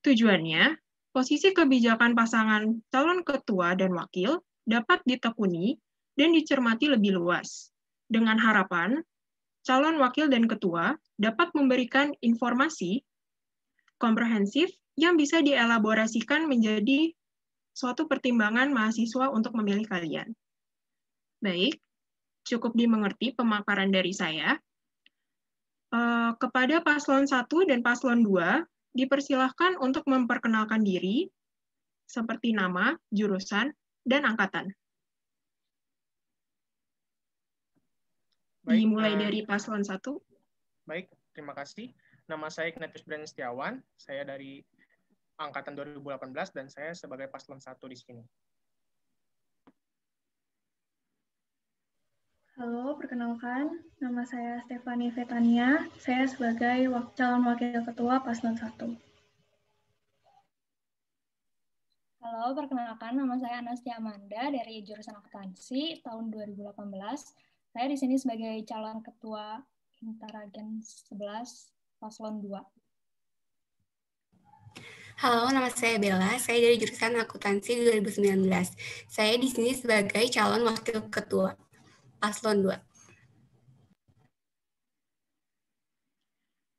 Tujuannya, posisi kebijakan pasangan calon ketua dan wakil dapat ditekuni dan dicermati lebih luas, dengan harapan calon wakil dan ketua dapat memberikan informasi komprehensif yang bisa dielaborasikan menjadi suatu pertimbangan mahasiswa untuk memilih kalian. Baik, cukup dimengerti pemaparan dari saya. Kepada paslon 1 dan paslon 2, dipersilahkan untuk memperkenalkan diri, seperti nama, jurusan, dan angkatan. Baik, Dimulai dari paslon 1. Baik, terima kasih. Nama saya Ignatius Brian Setiawan, saya dari angkatan 2018 dan saya sebagai paslon 1 di sini. Halo, perkenalkan, nama saya Stefani Vetania, saya sebagai calon wakil ketua paslon 1. Halo, perkenalkan, nama saya Anastia Amanda dari jurusan akuntansi tahun 2018. Saya di sini sebagai calon ketua Interagen 11 paslon 2. Halo, nama saya Bella. Saya dari jurusan akuntansi 2019. Saya di sini sebagai calon wakil ketua paslon 2.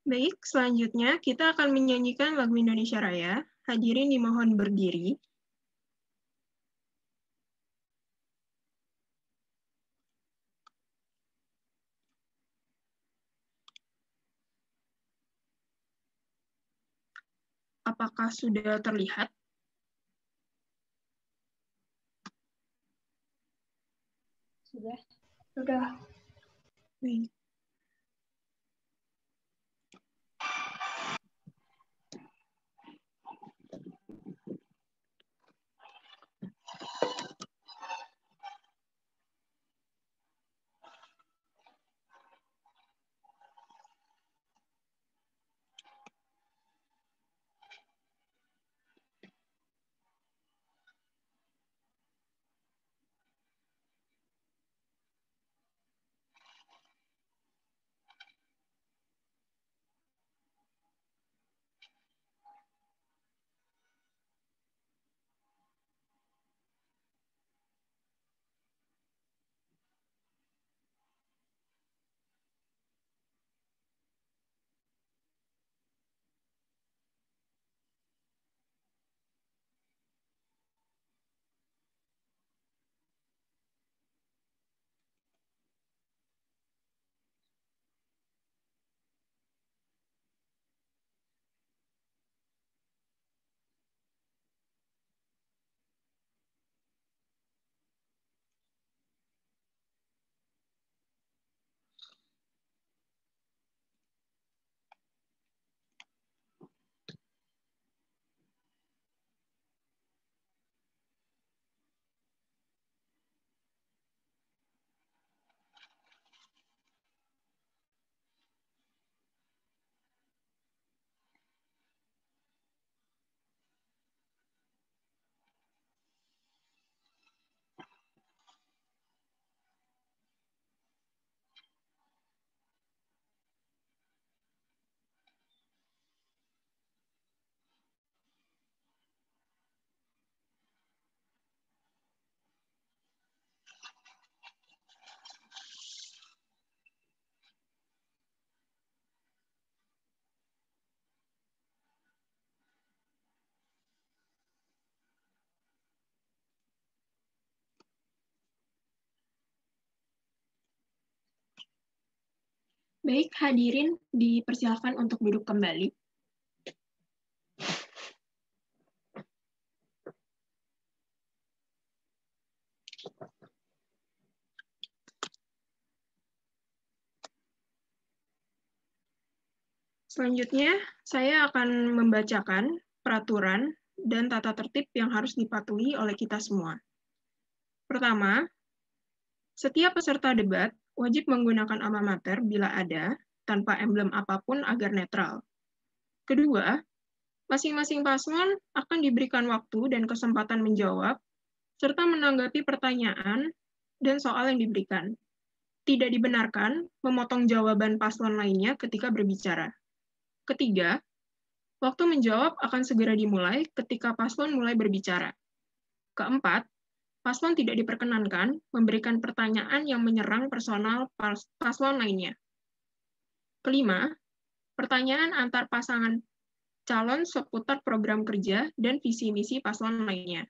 Baik, selanjutnya kita akan menyanyikan lagu Indonesia Raya. Hadirin dimohon berdiri. Apakah sudah terlihat? Sudah. Baik. Baik, hadirin dipersilakan untuk duduk kembali. Selanjutnya, saya akan membacakan peraturan dan tata tertib yang harus dipatuhi oleh kita semua. Pertama, setiap peserta debat wajib menggunakan alma mater bila ada, tanpa emblem apapun agar netral. Kedua, masing-masing paslon akan diberikan waktu dan kesempatan menjawab, serta menanggapi pertanyaan dan soal yang diberikan. Tidak dibenarkan memotong jawaban paslon lainnya ketika berbicara. Ketiga, Waktu menjawab akan segera dimulai ketika paslon mulai berbicara. Keempat, paslon tidak diperkenankan memberikan pertanyaan yang menyerang personal paslon lainnya. Kelima, pertanyaan antar pasangan calon seputar program kerja dan visi misi paslon lainnya.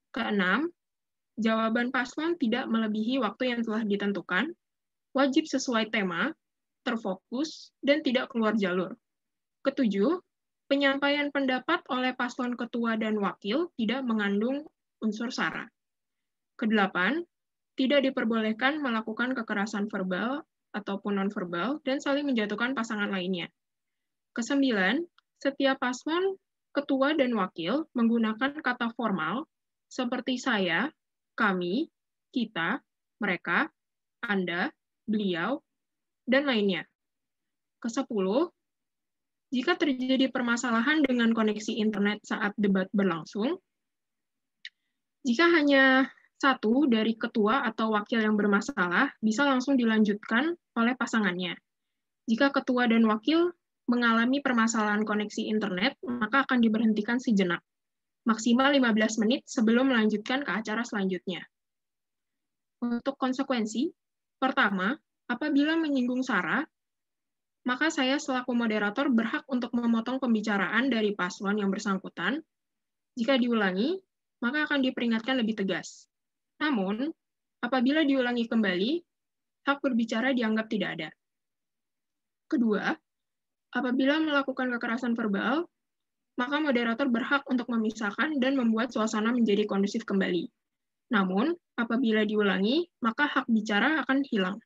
Keenam, jawaban paslon tidak melebihi waktu yang telah ditentukan, wajib sesuai tema, terfokus, dan tidak keluar jalur. Ketujuh, penyampaian pendapat oleh paslon ketua dan wakil tidak mengandung unsur sara. Kedelapan, tidak diperbolehkan melakukan kekerasan verbal ataupun nonverbal dan saling menjatuhkan pasangan lainnya. Kesembilan, setiap paslon, ketua dan wakil menggunakan kata formal seperti saya, kami, kita, mereka, Anda, beliau, dan lainnya. Kesepuluh, jika terjadi permasalahan dengan koneksi internet saat debat berlangsung, jika hanya satu dari ketua atau wakil yang bermasalah, bisa langsung dilanjutkan oleh pasangannya. Jika ketua dan wakil mengalami permasalahan koneksi internet, maka akan diberhentikan sejenak, maksimal 15 menit sebelum melanjutkan ke acara selanjutnya. Untuk konsekuensi, pertama, apabila menyinggung sara, maka saya selaku moderator berhak untuk memotong pembicaraan dari paslon yang bersangkutan. Jika diulangi, maka akan diperingatkan lebih tegas. Namun, apabila diulangi kembali, hak berbicara dianggap tidak ada. Kedua, apabila melakukan kekerasan verbal, maka moderator berhak untuk memisahkan dan membuat suasana menjadi kondusif kembali. Namun, apabila diulangi, maka hak bicara akan hilang.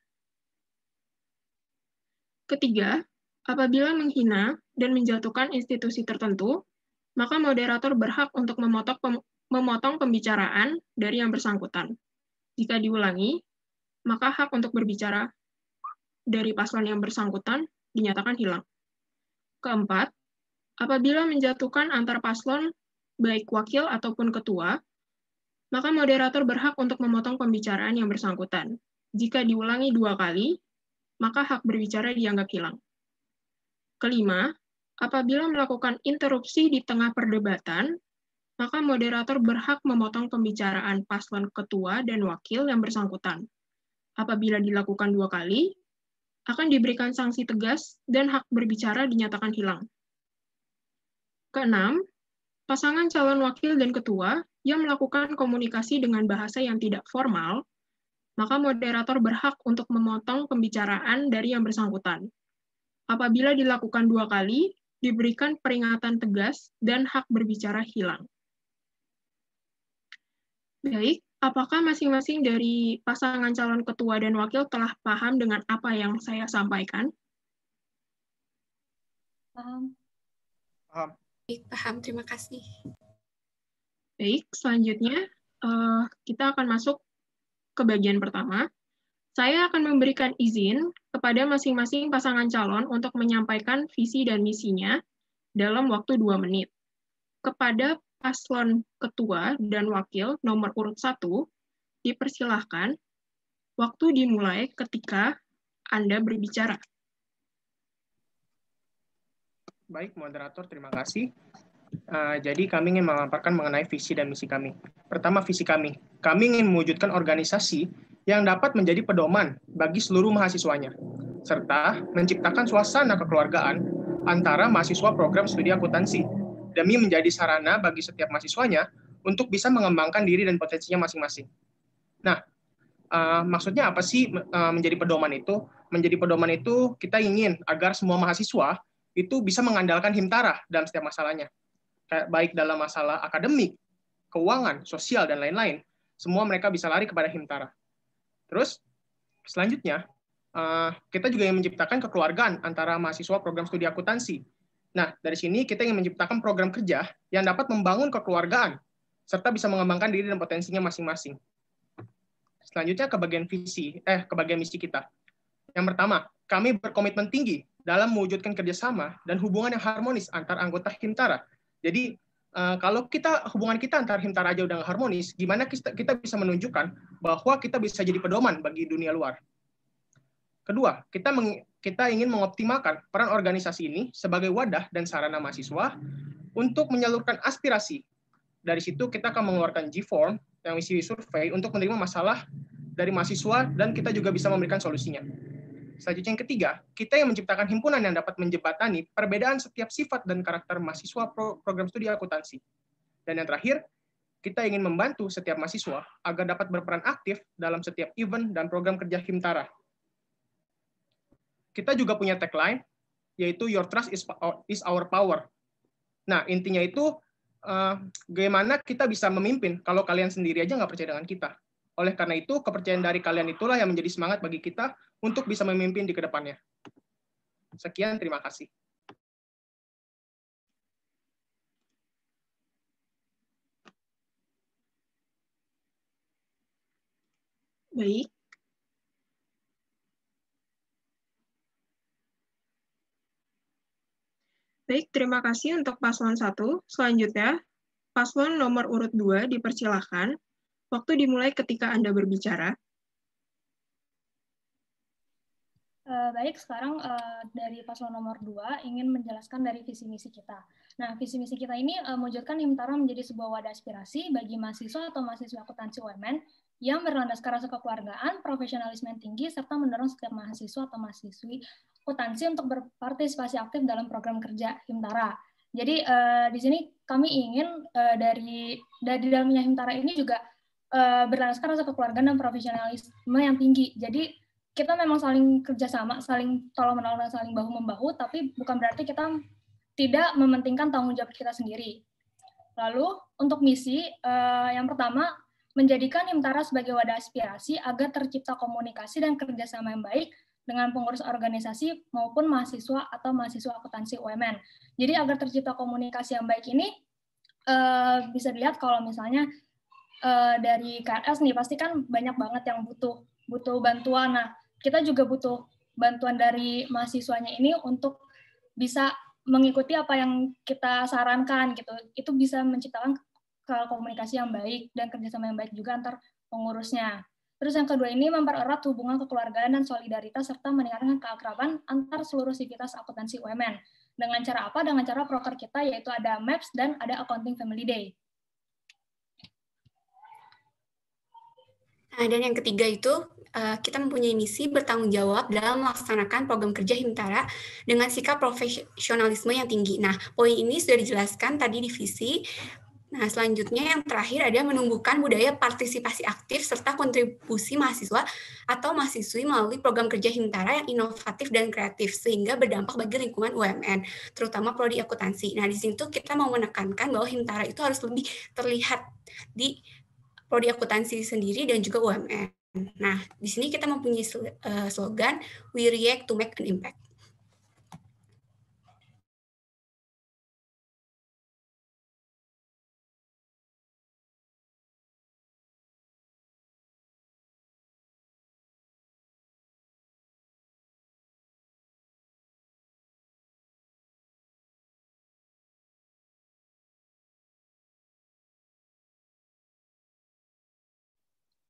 Ketiga, apabila menghina dan menjatuhkan institusi tertentu, maka moderator berhak untuk memotong pembicaraan dari yang bersangkutan. Jika diulangi, maka hak untuk berbicara dari paslon yang bersangkutan dinyatakan hilang. Keempat, apabila menjatuhkan antar paslon, baik wakil ataupun ketua, maka moderator berhak untuk memotong pembicaraan yang bersangkutan. Jika diulangi 2 kali, maka hak berbicara dianggap hilang. Kelima, apabila melakukan interupsi di tengah perdebatan, maka moderator berhak memotong pembicaraan paslon ketua dan wakil yang bersangkutan. Apabila dilakukan 2 kali, akan diberikan sanksi tegas dan hak berbicara dinyatakan hilang. Keenam, pasangan calon wakil dan ketua yang melakukan komunikasi dengan bahasa yang tidak formal, maka moderator berhak untuk memotong pembicaraan dari yang bersangkutan. Apabila dilakukan 2 kali, diberikan peringatan tegas dan hak berbicara hilang. Baik, apakah masing-masing dari pasangan calon ketua dan wakil telah paham dengan apa yang saya sampaikan? Paham. Paham, terima kasih. Baik, selanjutnya kita akan masuk ke bagian pertama. Saya akan memberikan izin kepada masing-masing pasangan calon untuk menyampaikan visi dan misinya dalam waktu 2 menit. Kepada paslon ketua dan wakil nomor urut 1, dipersilahkan waktu dimulai ketika Anda berbicara. Baik, moderator, terima kasih. Jadi kami ingin memaparkan mengenai visi dan misi kami. Pertama, visi kami. Kami ingin mewujudkan organisasi yang dapat menjadi pedoman bagi seluruh mahasiswanya, serta menciptakan suasana kekeluargaan antara mahasiswa program studi akuntansi, demi menjadi sarana bagi setiap mahasiswanya untuk bisa mengembangkan diri dan potensinya masing-masing. Nah, maksudnya apa sih menjadi pedoman itu? Menjadi pedoman itu kita ingin agar semua mahasiswa itu bisa mengandalkan Himtara dalam setiap masalahnya. Baik dalam masalah akademik, keuangan, sosial, dan lain-lain, semua mereka bisa lari kepada Himtara. Terus, selanjutnya, kita juga ingin menciptakan kekeluargaan antara mahasiswa program studi akuntansi. Nah, dari sini kita ingin menciptakan program kerja yang dapat membangun kekeluargaan, serta bisa mengembangkan diri dan potensinya masing-masing. Selanjutnya ke bagian misi kita. Yang pertama, kami berkomitmen tinggi dalam mewujudkan kerjasama dan hubungan yang harmonis antar anggota Himtara. Jadi, kalau hubungan kita antar Himtara aja udah nggak harmonis, gimana kita bisa menunjukkan bahwa kita bisa jadi pedoman bagi dunia luar? Kedua, kita kita ingin mengoptimalkan peran organisasi ini sebagai wadah dan sarana mahasiswa untuk menyalurkan aspirasi. Dari situ kita akan mengeluarkan G-Form yang isi survei untuk menerima masalah dari mahasiswa dan kita juga bisa memberikan solusinya. Selanjutnya yang ketiga, kita yang menciptakan himpunan yang dapat menjembatani perbedaan setiap sifat dan karakter mahasiswa program studi akuntansi. Dan yang terakhir, kita ingin membantu setiap mahasiswa agar dapat berperan aktif dalam setiap event dan program kerja Himtara. Kita juga punya tagline, yaitu Your Trust is Our Power. Nah, intinya itu, bagaimana kita bisa memimpin kalau kalian sendiri aja nggak percaya dengan kita. Oleh karena itu, kepercayaan dari kalian itulah yang menjadi semangat bagi kita untuk bisa memimpin di kedepannya. Sekian, terima kasih. Baik. Baik, terima kasih untuk paslon 1. Selanjutnya, paslon nomor urut 2 dipersilahkan. Waktu dimulai ketika Anda berbicara. Baik, sekarang dari paslon nomor 2 ingin menjelaskan dari visi misi kita. Nah, visi misi kita ini mewujudkan Himtara menjadi sebuah wadah aspirasi bagi mahasiswa atau mahasiswa akuntansi UMN yang berlandaskan rasa kekeluargaan, profesionalisme yang tinggi, serta mendorong setiap mahasiswa atau mahasiswi akuntansi untuk berpartisipasi aktif dalam program kerja Himtara. Jadi di sini kami ingin dari dalamnya Himtara ini juga berlandaskan rasa kekeluargaan dan profesionalisme yang tinggi. Jadi kita memang saling kerjasama, saling tolong-menolong dan saling bahu-membahu, tapi bukan berarti kita tidak mementingkan tanggung jawab kita sendiri. Lalu untuk misi, yang pertama, menjadikan Himtara sebagai wadah aspirasi agar tercipta komunikasi dan kerjasama yang baik dengan pengurus organisasi maupun mahasiswa atau mahasiswa akuntansi UMN. Jadi agar tercipta komunikasi yang baik ini, bisa dilihat kalau misalnya dari KRS nih, pasti kan banyak banget yang butuh bantuan. Nah, kita juga butuh bantuan dari mahasiswanya ini untuk bisa mengikuti apa yang kita sarankan gitu. Itu bisa menciptakan komunikasi yang baik dan kerjasama yang baik juga antar pengurusnya. Terus yang kedua ini mempererat hubungan kekeluargaan dan solidaritas serta meningkatkan keakraban antar seluruh sivitas akuntansi UMN. Dengan cara apa? Dengan cara proker kita yaitu ada MAPS dan ada Accounting Family Day. Nah, dan yang ketiga itu, kita mempunyai misi bertanggung jawab dalam melaksanakan program kerja Himtara dengan sikap profesionalisme yang tinggi. Nah, poin ini sudah dijelaskan tadi di visi. Nah, selanjutnya yang terakhir ada menumbuhkan budaya partisipasi aktif serta kontribusi mahasiswa atau mahasiswi melalui program kerja Himtara yang inovatif dan kreatif sehingga berdampak bagi lingkungan UMN, terutama prodi akuntansi. Nah, di sini tuh kita mau menekankan bahwa Himtara itu harus lebih terlihat di prodi akuntansi sendiri dan juga UMN. Nah, di sini kita mempunyai slogan We React to Make an Impact.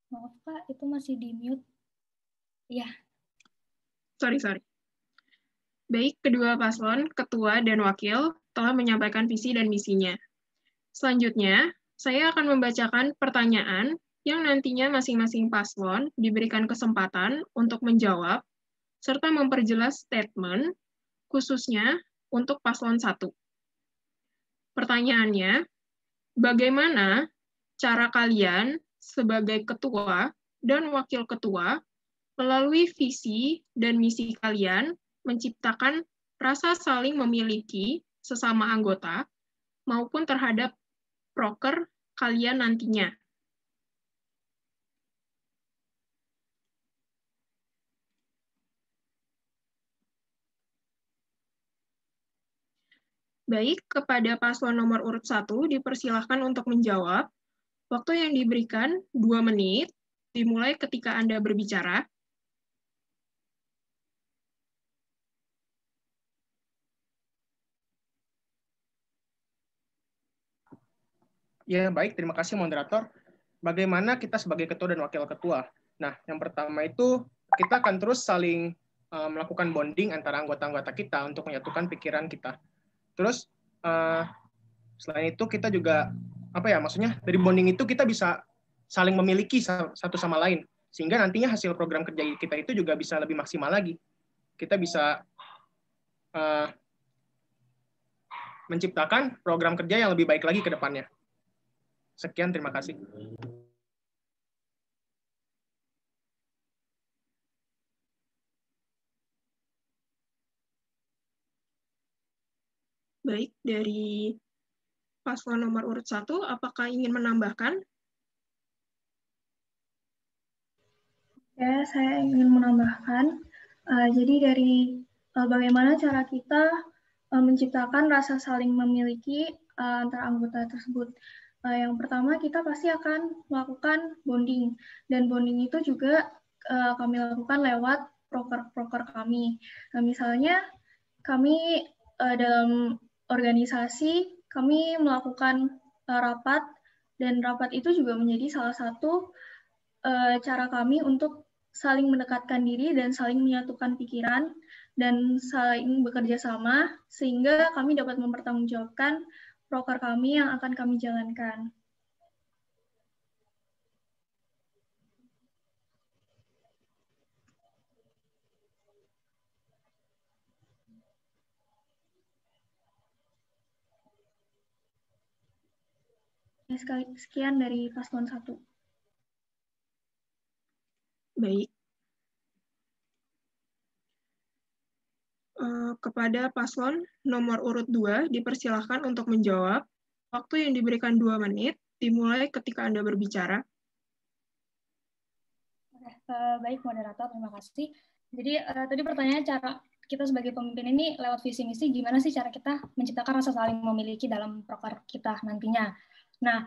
Maaf Kak, itu masih di mute. Ya. Sorry. Baik, kedua paslon, ketua dan wakil, telah menyampaikan visi dan misinya. Selanjutnya, saya akan membacakan pertanyaan yang nantinya masing-masing paslon diberikan kesempatan untuk menjawab, serta memperjelas statement, khususnya untuk paslon 1. Pertanyaannya, bagaimana cara kalian sebagai ketua dan wakil ketua melalui visi dan misi kalian menciptakan rasa saling memiliki sesama anggota maupun terhadap proker kalian nantinya. Baik, kepada paslon nomor urut 1 dipersilahkan untuk menjawab. Waktu yang diberikan 2 menit, dimulai ketika Anda berbicara. Ya, baik. Terima kasih, moderator. Bagaimana kita sebagai ketua dan wakil ketua? Nah, yang pertama itu, kita akan terus saling melakukan bonding antara anggota-anggota kita untuk menyatukan pikiran kita. Terus selain itu kita juga maksudnya dari bonding itu kita bisa saling memiliki satu sama lain, sehingga nantinya hasil program kerja kita itu juga bisa lebih maksimal lagi. Kita bisa menciptakan program kerja yang lebih baik lagi ke depannya. Sekian, terima kasih. Baik, dari paslon nomor urut 1, apakah ingin menambahkan? Ya, saya ingin menambahkan. Jadi dari bagaimana cara kita menciptakan rasa saling memiliki antara anggota tersebut. Yang pertama, kita pasti akan melakukan bonding. Dan bonding itu juga kami lakukan lewat proker-proker kami. Nah, misalnya, kami dalam organisasi, kami melakukan rapat, dan rapat itu juga menjadi salah satu cara kami untuk saling mendekatkan diri dan saling menyatukan pikiran dan saling bekerja sama, sehingga kami dapat mempertanggungjawabkan proker kami yang akan kami jalankan. Sekian dari paslon 1. Baik. Kepada paslon nomor urut 2, dipersilahkan untuk menjawab. Waktu yang diberikan 2 menit, dimulai ketika Anda berbicara. Baik, moderator, terima kasih. Jadi, tadi pertanyaannya cara kita sebagai pemimpin ini lewat visi misi, gimana sih cara kita menciptakan rasa saling memiliki dalam proker kita nantinya. Nah,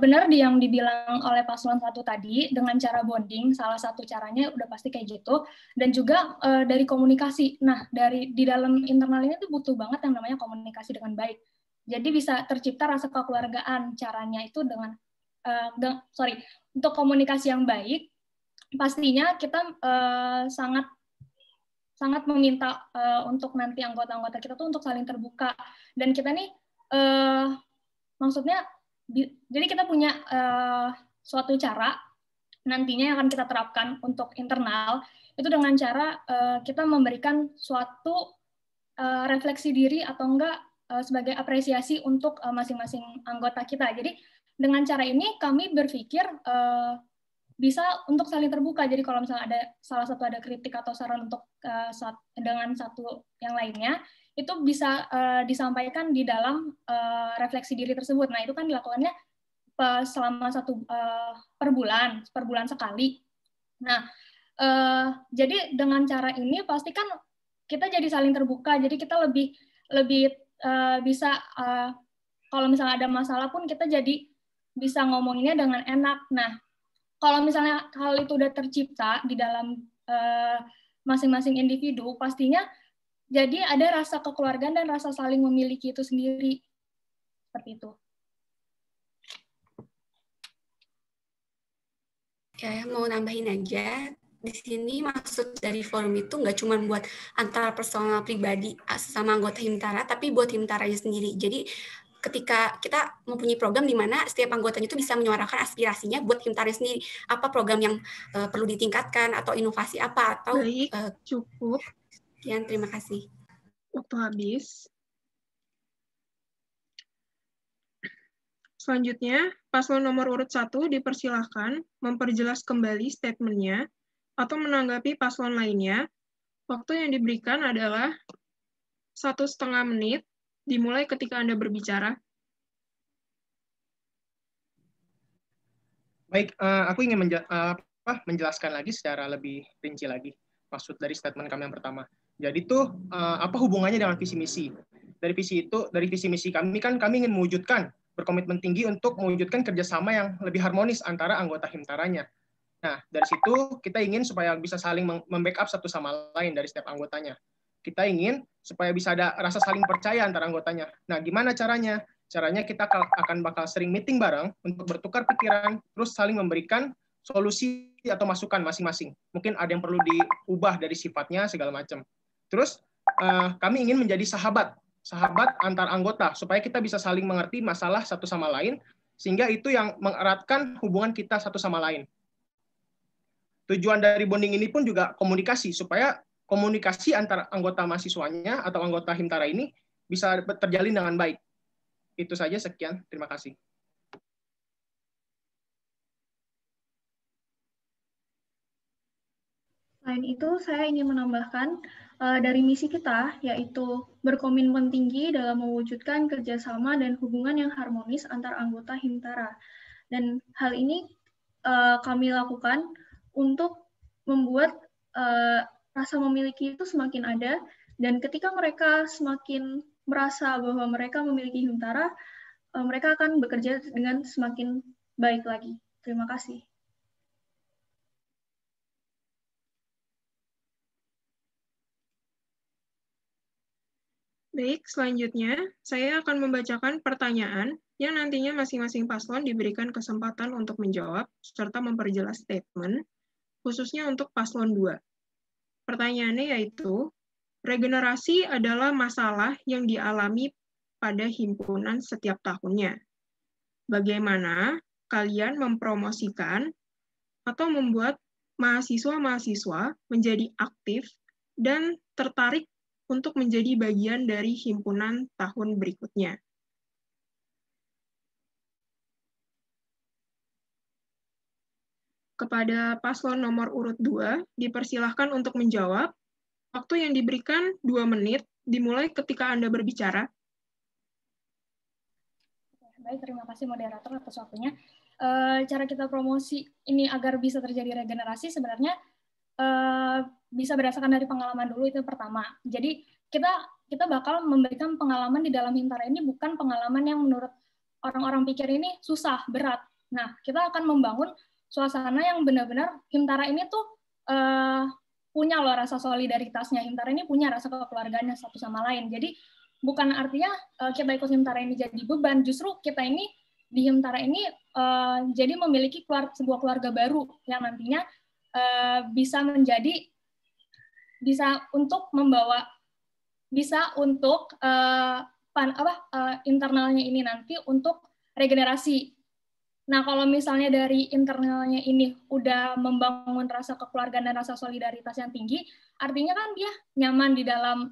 benar yang dibilang oleh paslon 1 tadi, dengan cara bonding, salah satu caranya udah pasti kayak gitu, dan juga dari komunikasi. Nah, di dalam internal ini tuh butuh banget yang namanya komunikasi dengan baik. Jadi bisa tercipta rasa kekeluargaan. Caranya itu untuk komunikasi yang baik, pastinya kita sangat meminta untuk nanti anggota-anggota kita tuh untuk saling terbuka, dan kita nih maksudnya jadi kita punya suatu cara nantinya yang akan kita terapkan untuk internal itu dengan cara kita memberikan suatu refleksi diri atau enggak sebagai apresiasi untuk masing-masing anggota kita. Jadi dengan cara ini kami berpikir bisa untuk saling terbuka. Jadi kalau misalnya salah satu ada kritik atau saran untuk dengan satu yang lainnya, itu bisa disampaikan di dalam refleksi diri tersebut. Nah, itu kan dilakukannya selama per bulan sekali. Nah, jadi dengan cara ini pasti kan kita jadi saling terbuka. Jadi kita lebih bisa kalau misalnya ada masalah pun kita jadi bisa ngomonginnya dengan enak. Nah, kalau misalnya hal itu udah tercipta di dalam masing-masing individu, pastinya jadi ada rasa kekeluargaan dan rasa saling memiliki itu sendiri. Seperti itu. Ya, mau nambahin aja. Di sini maksud dari forum itu nggak cuma buat antara personal pribadi sama anggota Himtara, tapi buat Himtaranya sendiri. Jadi ketika kita mempunyai program di mana setiap anggotanya itu bisa menyuarakan aspirasinya buat Himtara sendiri, apa program yang perlu ditingkatkan atau inovasi apa atau baik, cukup. Sekian, terima kasih. Waktu habis. Selanjutnya, paslon nomor urut 1 dipersilahkan memperjelas kembali statementnya atau menanggapi paslon lainnya. Waktu yang diberikan adalah 1,5 menit, dimulai ketika Anda berbicara. Baik, aku ingin menjelaskan lagi secara lebih rinci lagi maksud dari statement kami yang pertama. Jadi tuh apa hubungannya dengan visi misi? Dari visi misi kami kan kami ingin mewujudkan, berkomitmen tinggi untuk mewujudkan kerjasama yang lebih harmonis antara anggota Himtaranya. Nah, dari situ kita ingin supaya bisa saling membackup satu sama lain dari setiap anggotanya. Kita ingin supaya bisa ada rasa saling percaya antara anggotanya. Nah, gimana caranya? Caranya kita akan bakal sering meeting bareng untuk bertukar pikiran, terus saling memberikan solusi atau masukan masing-masing. Mungkin ada yang perlu diubah dari sifatnya segala macam. Terus kami ingin menjadi sahabat antar anggota supaya kita bisa saling mengerti masalah satu sama lain, sehingga itu yang mengeratkan hubungan kita satu sama lain. Tujuan dari bonding ini pun juga komunikasi, supaya komunikasi antar anggota mahasiswanya atau anggota Himtara ini bisa terjalin dengan baik. Itu saja, sekian. Terima kasih. Selain itu, saya ingin menambahkan dari misi kita, yaitu berkomitmen tinggi dalam mewujudkan kerjasama dan hubungan yang harmonis antar anggota Himtara. Dan hal ini kami lakukan untuk membuat rasa memiliki itu semakin ada, dan ketika mereka semakin merasa bahwa mereka memiliki Himtara, mereka akan bekerja dengan semakin baik lagi. Terima kasih. Baik, selanjutnya saya akan membacakan pertanyaan yang nantinya masing-masing paslon diberikan kesempatan untuk menjawab serta memperjelas statement, khususnya untuk paslon 2. Pertanyaannya yaitu, regenerasi adalah masalah yang dialami pada himpunan setiap tahunnya. Bagaimana kalian mempromosikan atau membuat mahasiswa-mahasiswa menjadi aktif dan tertarik untuk menjadi bagian dari himpunan tahun berikutnya? Kepada paslon nomor urut 2, dipersilahkan untuk menjawab. Waktu yang diberikan 2 menit, dimulai ketika Anda berbicara. Baik, terima kasih moderator atas waktunya. Cara kita promosi ini agar bisa terjadi regenerasi sebenarnya bisa berdasarkan dari pengalaman dulu, itu pertama. Jadi kita bakal memberikan pengalaman di dalam Himtara ini bukan pengalaman yang menurut orang-orang pikir ini susah, berat. Nah, kita akan membangun suasana yang benar-benar Himtara ini tuh punya loh rasa solidaritasnya. Himtara ini punya rasa kekeluargaannya satu sama lain. Jadi bukan artinya kita ikut Himtara ini jadi beban, justru kita ini di Himtara ini jadi memiliki sebuah keluarga baru yang nantinya bisa untuk internalnya ini nanti untuk regenerasi. Nah, kalau misalnya dari internalnya ini udah membangun rasa kekeluargaan dan rasa solidaritas yang tinggi, artinya kan dia nyaman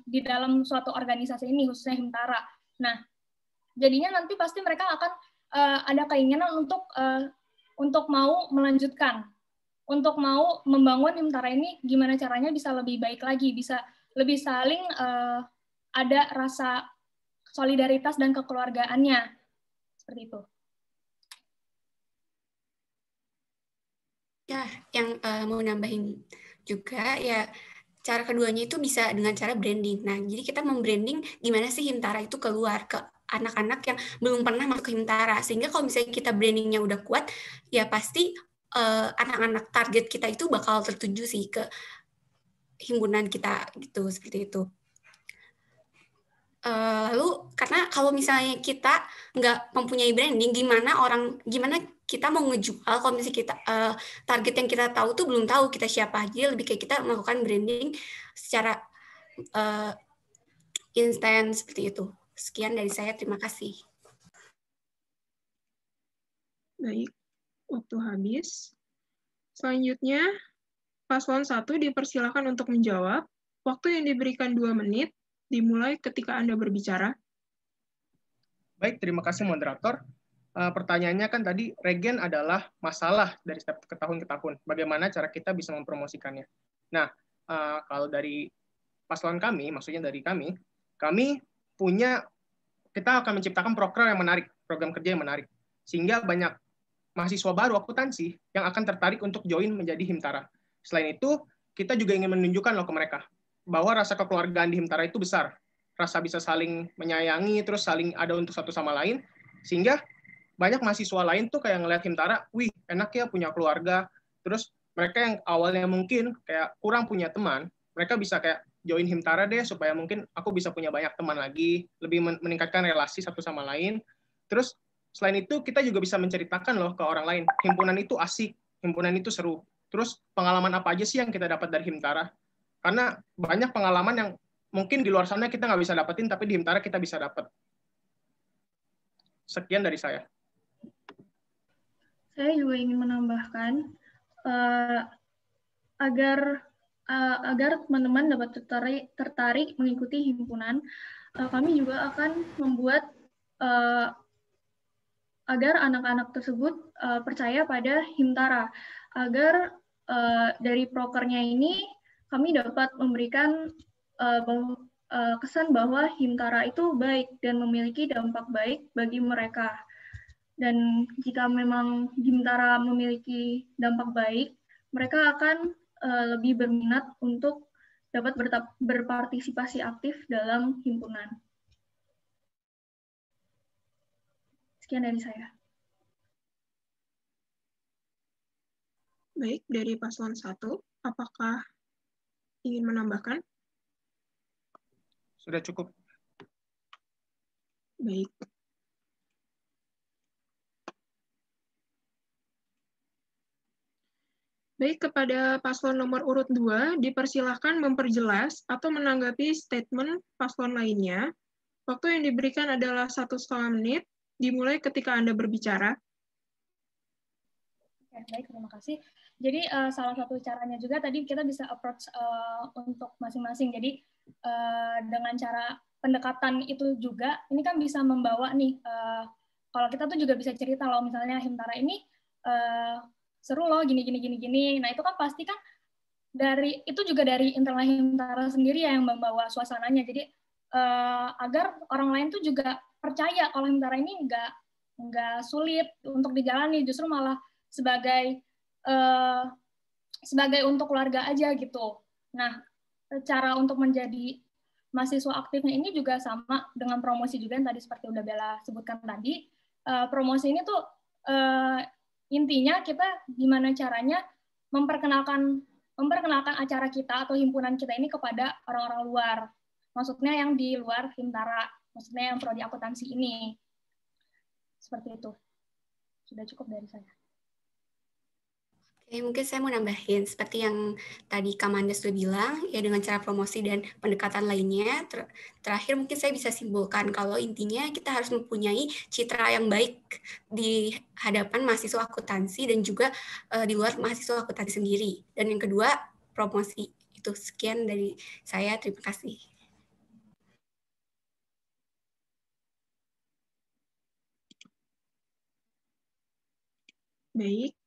di dalam suatu organisasi ini, khususnya Himtara. Nah, jadinya nanti pasti mereka akan ada keinginan untuk mau melanjutkan, untuk mau membangun Himtara ini gimana caranya bisa lebih baik lagi, bisa lebih saling ada rasa solidaritas dan kekeluargaannya. Seperti itu. Ya, yang mau nambahin juga ya, cara keduanya itu bisa dengan cara branding. Nah, jadi kita membranding gimana sih Himtara itu keluar ke anak-anak yang belum pernah masuk ke Himtara. Sehingga kalau misalnya kita brandingnya udah kuat, ya pasti anak-anak target kita itu bakal tertuju sih ke himpunan kita gitu, seperti itu. Lalu karena kalau misalnya kita nggak mempunyai branding, gimana kita mau ngejual kalau misalnya kita target yang kita tahu tuh belum tahu kita siapa aja, lebih kayak kita melakukan branding secara instan seperti itu. Sekian dari saya, terima kasih. Baik, waktu habis. Selanjutnya, paslon 1 dipersilakan untuk menjawab. Waktu yang diberikan 2 menit, dimulai ketika Anda berbicara. Baik, terima kasih moderator. Pertanyaannya kan tadi, regen adalah masalah dari setiap tahun ke tahun. Bagaimana cara kita bisa mempromosikannya? Nah, kalau dari paslon kami, maksudnya dari kami kita akan menciptakan program kerja yang menarik. Sehingga banyak mahasiswa baru akuntansi yang akan tertarik untuk join menjadi Himtara. Selain itu, kita juga ingin menunjukkan loh ke mereka bahwa rasa kekeluargaan di Himtara itu besar. Rasa bisa saling menyayangi, terus saling ada untuk satu sama lain, sehingga banyak mahasiswa lain tuh kayak ngeliat Himtara, wih enak ya punya keluarga. Terus mereka yang awalnya mungkin kayak kurang punya teman, mereka bisa kayak join Himtara deh, supaya mungkin aku bisa punya banyak teman lagi, lebih meningkatkan relasi satu sama lain. Terus selain itu, kita juga bisa menceritakan loh ke orang lain, himpunan itu asik, himpunan itu seru. Terus pengalaman apa aja sih yang kita dapat dari Himtara? Karena banyak pengalaman yang mungkin di luar sana kita nggak bisa dapetin, tapi di Himtara kita bisa dapat. Sekian dari saya. Saya juga ingin menambahkan agar teman-teman dapat tertarik mengikuti himpunan, kami juga akan membuat agar anak-anak tersebut percaya pada Himtara, agar dari prokernya ini kami dapat memberikan kesan bahwa Himtara itu baik dan memiliki dampak baik bagi mereka. Dan jika memang Himtara memiliki dampak baik, mereka akan lebih berminat untuk dapat berpartisipasi aktif dalam himpunan. Sekian dari saya. Baik, dari paslon 1, apakah ingin menambahkan? Sudah cukup. Baik. Baik, kepada paslon nomor urut 2, dipersilahkan memperjelas atau menanggapi statement paslon lainnya. Waktu yang diberikan adalah 1,5 menit, dimulai ketika Anda berbicara. Oke, baik, terima kasih. Jadi salah satu caranya juga tadi kita bisa approach untuk masing-masing. Jadi dengan cara pendekatan itu juga, ini kan bisa membawa nih, kalau kita tuh juga bisa cerita loh, misalnya Himtara ini seru loh, gini. Nah itu kan pasti kan itu juga dari internal Himtara sendiri yang membawa suasananya. Jadi agar orang lain tuh juga percaya kalau Himtara ini nggak sulit untuk dijalani, justru malah sebagai untuk keluarga aja gitu. Nah, cara untuk menjadi mahasiswa aktifnya ini juga sama dengan promosi juga yang tadi seperti udah Bella sebutkan tadi. Promosi ini tuh intinya kita gimana caranya memperkenalkan acara kita atau himpunan kita ini kepada orang-orang luar. Maksudnya yang di luar Himtara, maksudnya yang prodi akuntansi ini. Seperti itu. Sudah cukup dari saya. Oke, mungkin saya mau nambahin, seperti yang tadi Kamanda sudah bilang, ya dengan cara promosi dan pendekatan lainnya, terakhir mungkin saya bisa simpulkan kalau intinya kita harus mempunyai citra yang baik di hadapan mahasiswa akuntansi dan juga di luar mahasiswa akuntansi sendiri. Dan yang kedua, promosi. Itu sekian dari saya, terima kasih. Baik.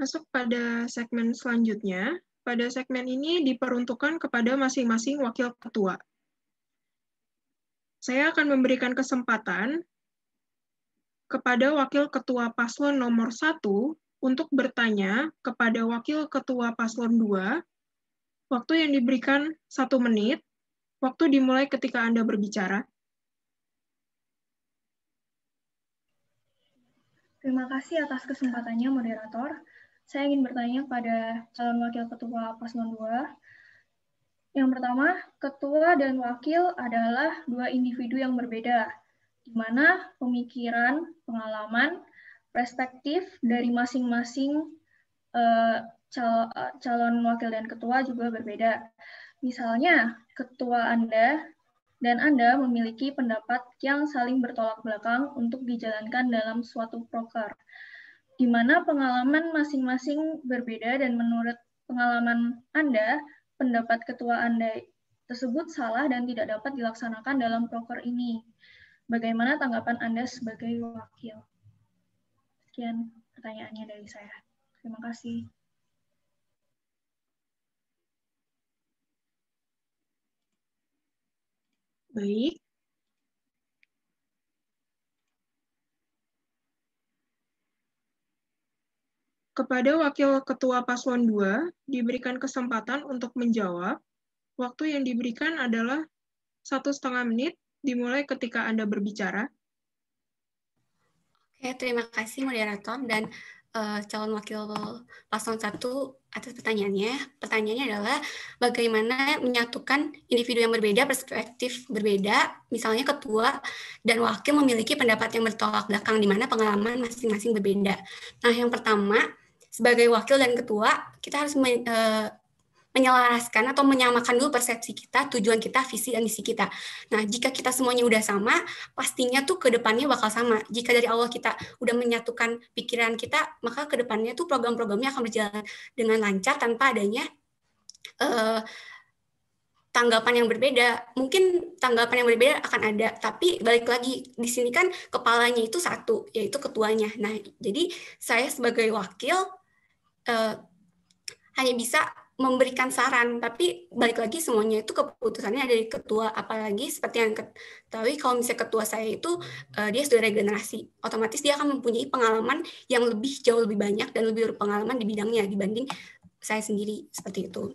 Masuk pada segmen selanjutnya. Pada segmen ini diperuntukkan kepada masing-masing wakil ketua. Saya akan memberikan kesempatan kepada wakil ketua paslon nomor 1 untuk bertanya kepada wakil ketua paslon 2. Waktu yang diberikan 1 menit. Waktu dimulai ketika Anda berbicara. Terima kasih atas kesempatannya, moderator. Saya ingin bertanya pada calon wakil ketua paslon 2. Yang pertama, ketua dan wakil adalah dua individu yang berbeda, di mana pemikiran, pengalaman, perspektif dari masing-masing calon wakil dan ketua juga berbeda. Misalnya, ketua Anda dan Anda memiliki pendapat yang saling bertolak belakang untuk dijalankan dalam suatu proker, di mana pengalaman masing-masing berbeda dan menurut pengalaman Anda, pendapat ketua Anda tersebut salah dan tidak dapat dilaksanakan dalam proker ini. Bagaimana tanggapan Anda sebagai wakil? Sekian pertanyaannya dari saya. Terima kasih. Baik. Kepada wakil ketua paslon 2, diberikan kesempatan untuk menjawab. Waktu yang diberikan adalah 1,5 menit, dimulai ketika Anda berbicara. Oke, terima kasih moderator. Dan calon wakil paslon 1 atas pertanyaannya. Pertanyaannya adalah bagaimana menyatukan individu yang berbeda, perspektif berbeda, misalnya ketua dan wakil memiliki pendapat yang bertolak belakang di mana pengalaman masing-masing berbeda. Nah, yang pertama, sebagai wakil dan ketua, kita harus menyelaraskan atau menyamakan dulu persepsi kita, tujuan kita, visi, dan misi kita. Nah, jika kita semuanya udah sama, pastinya tuh ke depannya bakal sama. Jika dari awal kita udah menyatukan pikiran kita, maka ke depannya tuh program-programnya akan berjalan dengan lancar tanpa adanya tanggapan yang berbeda. Mungkin tanggapan yang berbeda akan ada, tapi balik lagi, di sini kan kepalanya itu satu, yaitu ketuanya. Nah, jadi saya sebagai wakil hanya bisa memberikan saran, tapi balik lagi semuanya itu keputusannya dari ketua, apalagi seperti yang ketahui kalau misalnya ketua saya itu dia sudah regenerasi, otomatis dia akan mempunyai pengalaman yang jauh lebih banyak dan lebih berpengalaman di bidangnya dibanding saya sendiri, seperti itu.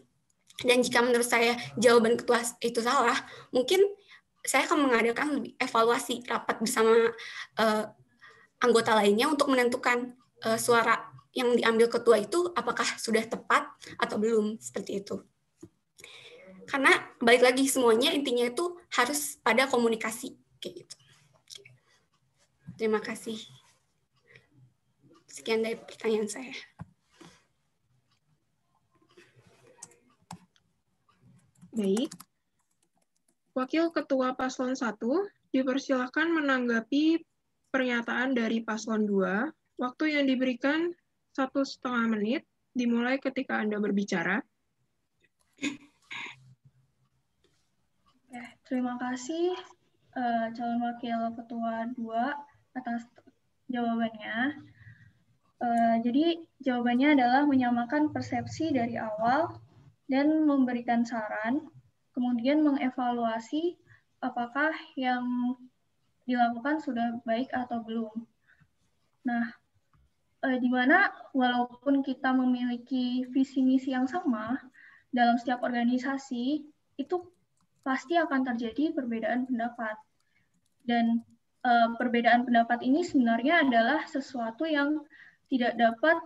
Dan jika menurut saya jawaban ketua itu salah, mungkin saya akan mengadakan evaluasi rapat bersama anggota lainnya untuk menentukan suara yang diambil ketua itu apakah sudah tepat atau belum, seperti itu. Karena balik lagi semuanya intinya itu harus pada komunikasi kayak gitu. Terima kasih. Sekian dari pertanyaan saya. Baik. Wakil Ketua Paslon 1 dipersilakan menanggapi pernyataan dari Paslon 2. Waktu yang diberikan 1,5 menit, dimulai ketika Anda berbicara. Terima kasih calon wakil ketua 2 atas jawabannya. Jadi jawabannya adalah menyamakan persepsi dari awal dan memberikan saran, kemudian mengevaluasi apakah yang dilakukan sudah baik atau belum. Nah, di mana walaupun kita memiliki visi misi yang sama dalam setiap organisasi, itu pasti akan terjadi perbedaan pendapat. Dan perbedaan pendapat ini sebenarnya adalah sesuatu yang tidak dapat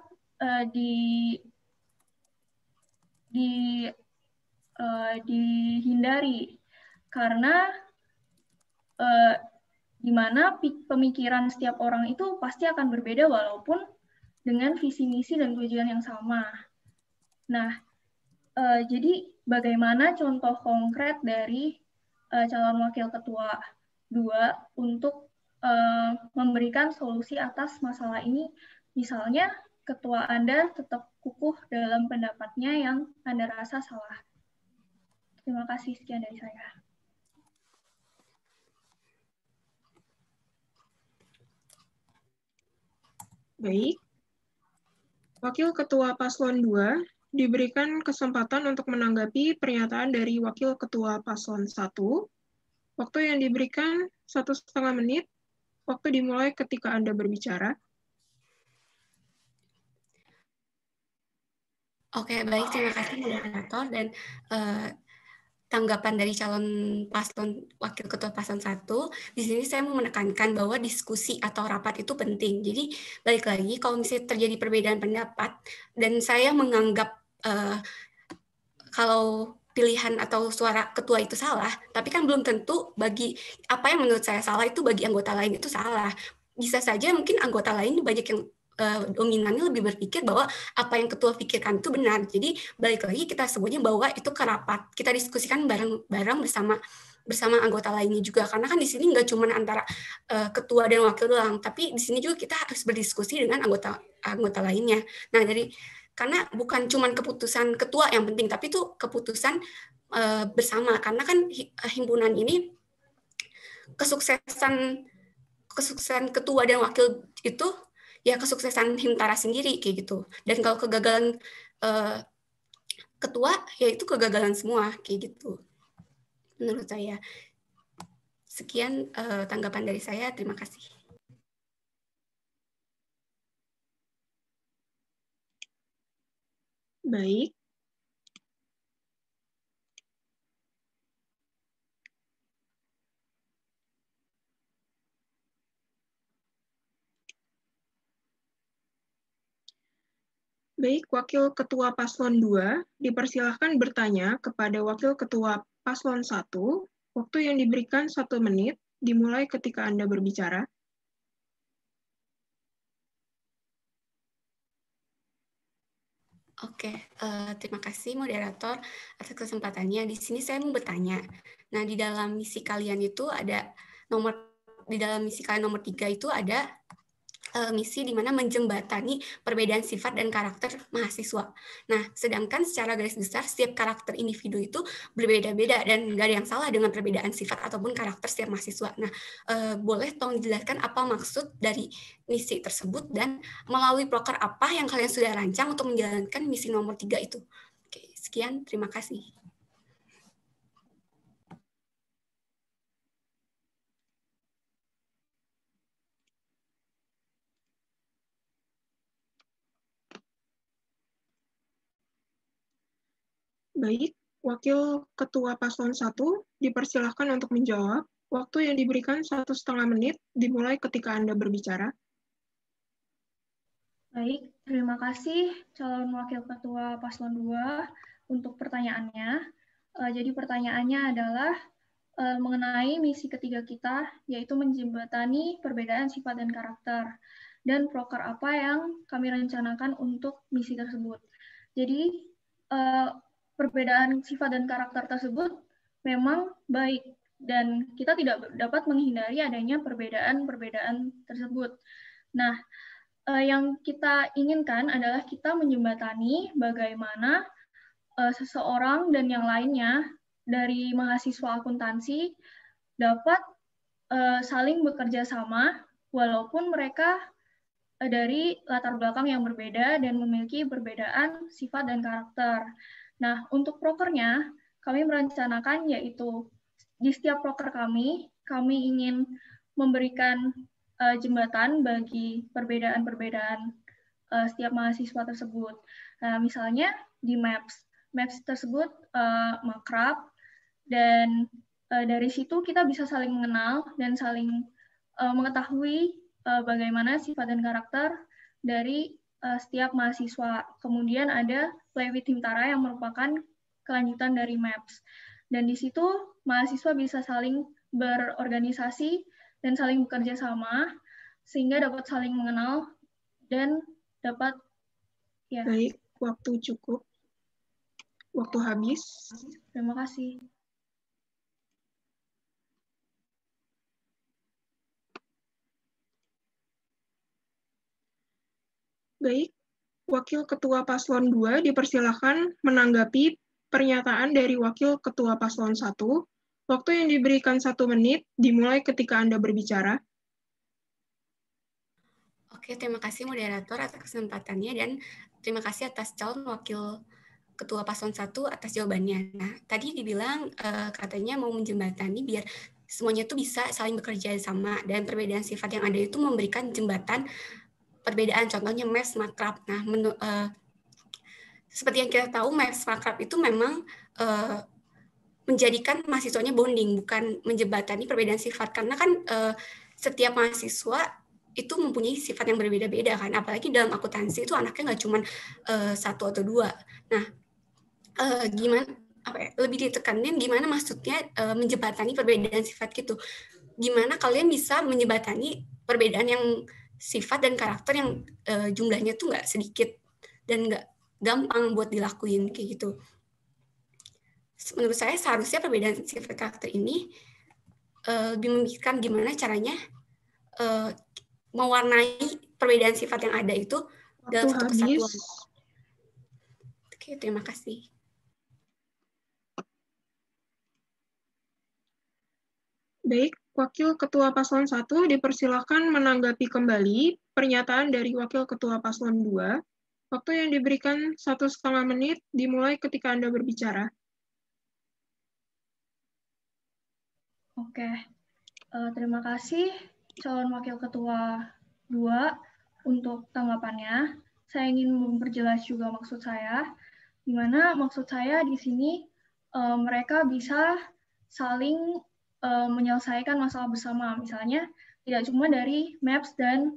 dihindari, karena di mana pemikiran setiap orang itu pasti akan berbeda walaupun dengan visi misi dan tujuan yang sama. Nah, jadi bagaimana contoh konkret dari calon wakil ketua 2 untuk memberikan solusi atas masalah ini? Misalnya, ketua Anda tetap kukuh dalam pendapatnya yang Anda rasa salah. Terima kasih, sekian dari saya. Baik. Wakil Ketua Paslon 2 diberikan kesempatan untuk menanggapi pernyataan dari Wakil Ketua Paslon 1. Waktu yang diberikan 1,5 menit. Waktu dimulai ketika Anda berbicara. Oke, baik. Terima kasih, moderator. Dan tanggapan dari calon paslon wakil ketua paslon 1, di sini saya mau menekankan bahwa diskusi atau rapat itu penting. Jadi balik lagi kalau misalnya terjadi perbedaan pendapat dan saya menganggap kalau pilihan atau suara ketua itu salah, tapi kan belum tentu bagi apa yang menurut saya salah itu bagi anggota lain itu salah. Bisa saja mungkin anggota lain banyak yang dominannya lebih berpikir bahwa apa yang ketua pikirkan itu benar. Jadi balik lagi kita semuanya bawa itu ke rapat. Kita diskusikan bareng-bareng bersama anggota lainnya juga. Karena kan di sini nggak cuma antara ketua dan wakil doang, tapi di sini juga kita harus berdiskusi dengan anggota lainnya. Nah, karena bukan cuma keputusan ketua yang penting, tapi itu keputusan bersama. Karena kan himpunan ini kesuksesan ketua dan wakil itu ya kesuksesan Himtara sendiri kayak gitu. Dan kalau kegagalan ketua ya itu kegagalan semua kayak gitu. Menurut saya. Sekian tanggapan dari saya. Terima kasih. Baik. Baik, Wakil Ketua Paslon 2 dipersilahkan bertanya kepada Wakil Ketua Paslon 1. Waktu yang diberikan 1 menit dimulai ketika Anda berbicara. Oke, terima kasih moderator atas kesempatannya. Di sini saya mau bertanya. Nah, di dalam misi kalian itu ada misi kalian nomor 3 itu ada misi di mana menjembatani perbedaan sifat dan karakter mahasiswa. Nah, sedangkan secara garis besar setiap karakter individu itu berbeda-beda dan nggak ada yang salah dengan perbedaan sifat ataupun karakter setiap mahasiswa. Nah, boleh tolong jelaskan apa maksud dari misi tersebut dan melalui proker apa yang kalian sudah rancang untuk menjalankan misi nomor 3 itu. Oke, sekian, terima kasih. Baik, Wakil Ketua Paslon 1 dipersilahkan untuk menjawab. Waktu yang diberikan 1,5 menit dimulai ketika Anda berbicara. Baik, terima kasih calon Wakil Ketua Paslon 2 untuk pertanyaannya. Jadi pertanyaannya adalah mengenai misi ketiga kita, yaitu menjembatani perbedaan sifat dan karakter, dan proker apa yang kami rencanakan untuk misi tersebut. Jadi, perbedaan sifat dan karakter tersebut memang baik, dan kita tidak dapat menghindari adanya perbedaan-perbedaan tersebut. Nah, yang kita inginkan adalah kita menjembatani bagaimana seseorang dan yang lainnya dari mahasiswa akuntansi dapat saling bekerja sama walaupun mereka dari latar belakang yang berbeda dan memiliki perbedaan sifat dan karakter. Nah, untuk prokernya, kami merencanakan yaitu di setiap proker kami ingin memberikan jembatan bagi perbedaan-perbedaan setiap mahasiswa tersebut. Nah, misalnya di Maps tersebut makrab, dan dari situ kita bisa saling mengenal dan saling mengetahui bagaimana sifat dan karakter dari setiap mahasiswa. Kemudian ada Play with Himtara yang merupakan kelanjutan dari Maps. Dan di situ mahasiswa bisa saling berorganisasi dan saling bekerja sama sehingga dapat saling mengenal dan dapat ya. Baik, waktu cukup. Waktu habis. Terima kasih. Baik, Wakil Ketua Paslon 2 dipersilakan menanggapi pernyataan dari Wakil Ketua Paslon 1. Waktu yang diberikan 1 menit dimulai ketika Anda berbicara. Oke, terima kasih moderator atas kesempatannya dan terima kasih atas calon Wakil Ketua Paslon 1 atas jawabannya. Nah, tadi dibilang katanya mau menjembatani biar semuanya tuh bisa saling bekerja sama dan perbedaan sifat yang ada itu memberikan jembatan perbedaan, contohnya Maps Makrab. Nah, seperti yang kita tahu, Maps Makrab itu memang menjadikan mahasiswanya bonding, bukan menjembatani perbedaan sifat. Karena kan setiap mahasiswa itu mempunyai sifat yang berbeda-beda kan, apalagi dalam akuntansi itu anaknya nggak cuma 1 atau 2. Nah, gimana lebih ditekanin gimana maksudnya menjembatani perbedaan sifat gitu. Gimana kalian bisa menjembatani perbedaan yang sifat dan karakter yang jumlahnya tuh nggak sedikit dan nggak gampang buat dilakuin kayak gitu. Menurut saya seharusnya perbedaan sifat karakter ini lebih memikirkan gimana caranya mewarnai perbedaan sifat yang ada itu dalam satu kesatuan. Oke, terima kasih. Baik, Wakil Ketua Paslon 1 dipersilakan menanggapi kembali pernyataan dari Wakil Ketua Paslon 2. Waktu yang diberikan 1,5 menit dimulai ketika Anda berbicara. Oke, terima kasih calon Wakil Ketua 2 untuk tanggapannya. Saya ingin memperjelas juga maksud saya, di mana maksud saya di sini mereka bisa saling menyelesaikan masalah bersama. Misalnya, tidak cuma dari Maps dan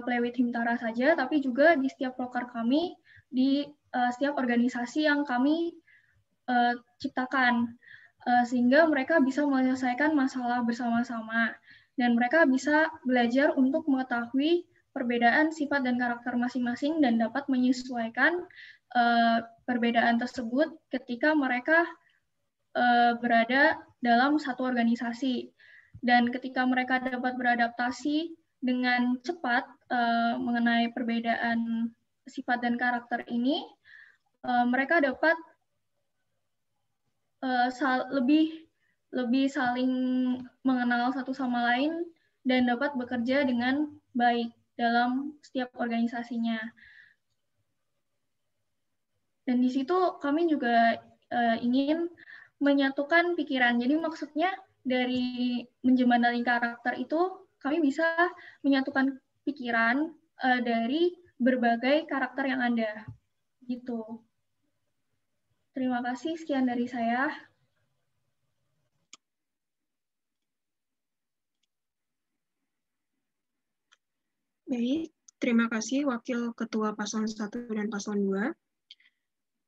Play with Himtara saja, tapi juga di setiap proker kami, di setiap organisasi yang kami ciptakan, sehingga mereka bisa menyelesaikan masalah bersama-sama, dan mereka bisa belajar untuk mengetahui perbedaan sifat dan karakter masing-masing dan dapat menyesuaikan perbedaan tersebut ketika mereka berada dalam satu organisasi. Dan ketika mereka dapat beradaptasi dengan cepat mengenai perbedaan sifat dan karakter ini, mereka dapat lebih saling mengenal satu sama lain dan dapat bekerja dengan baik dalam setiap organisasinya. Dan di situ kami juga ingin menyatukan pikiran. Jadi maksudnya dari menjembatani karakter itu kami bisa menyatukan pikiran dari berbagai karakter yang ada. Gitu. Terima kasih, sekian dari saya. Baik, terima kasih Wakil Ketua Paslon 1 dan Paslon 2.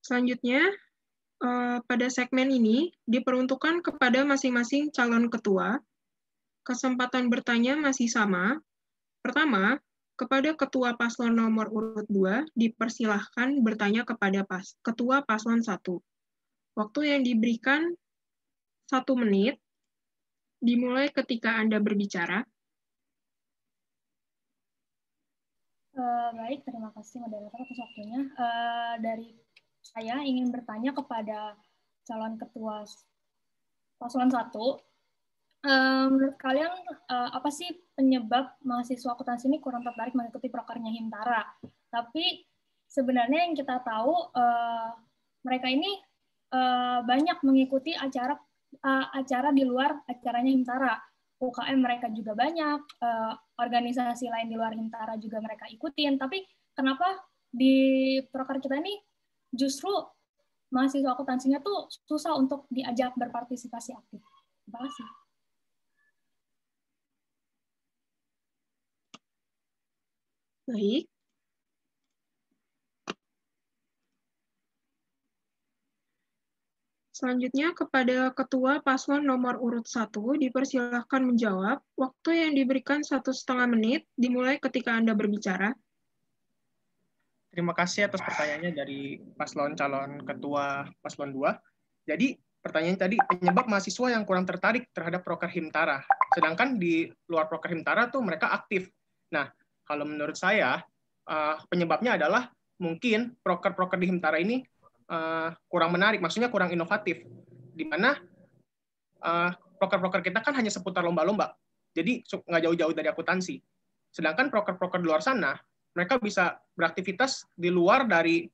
Selanjutnya, pada segmen ini diperuntukkan kepada masing-masing calon ketua. Kesempatan bertanya masih sama. Pertama, kepada Ketua Paslon nomor urut 2, dipersilahkan bertanya kepada Ketua Paslon 1. Waktu yang diberikan 1 menit, dimulai ketika Anda berbicara. Baik, terima kasih moderator atas waktunya. Dari saya ingin bertanya kepada calon ketua Paslon 1. Menurut kalian apa sih penyebab mahasiswa akuntansi ini kurang tertarik mengikuti prokernya Himtara? Tapi sebenarnya yang kita tahu mereka ini banyak mengikuti acara di luar acaranya Himtara. UKM mereka juga banyak, organisasi lain di luar Himtara juga mereka ikutin. Tapi kenapa di proker kita ini justru mahasiswa akuntansinya tuh susah untuk diajak berpartisipasi aktif? Terima kasih. Baik. Selanjutnya kepada Ketua Paslon nomor urut 1 dipersilahkan menjawab. Waktu yang diberikan 1,5 menit dimulai ketika Anda berbicara. Terima kasih atas pertanyaannya dari Paslon calon Ketua Paslon 2. Jadi pertanyaan tadi, penyebab mahasiswa yang kurang tertarik terhadap proker Himtara. Sedangkan di luar proker Himtara tuh mereka aktif. Nah, kalau menurut saya penyebabnya adalah mungkin proker-proker di Himtara ini kurang menarik, maksudnya kurang inovatif, di mana proker-proker kita kan hanya seputar lomba-lomba, jadi nggak jauh-jauh dari akuntansi. Sedangkan proker-proker di luar sana, mereka bisa beraktivitas di luar dari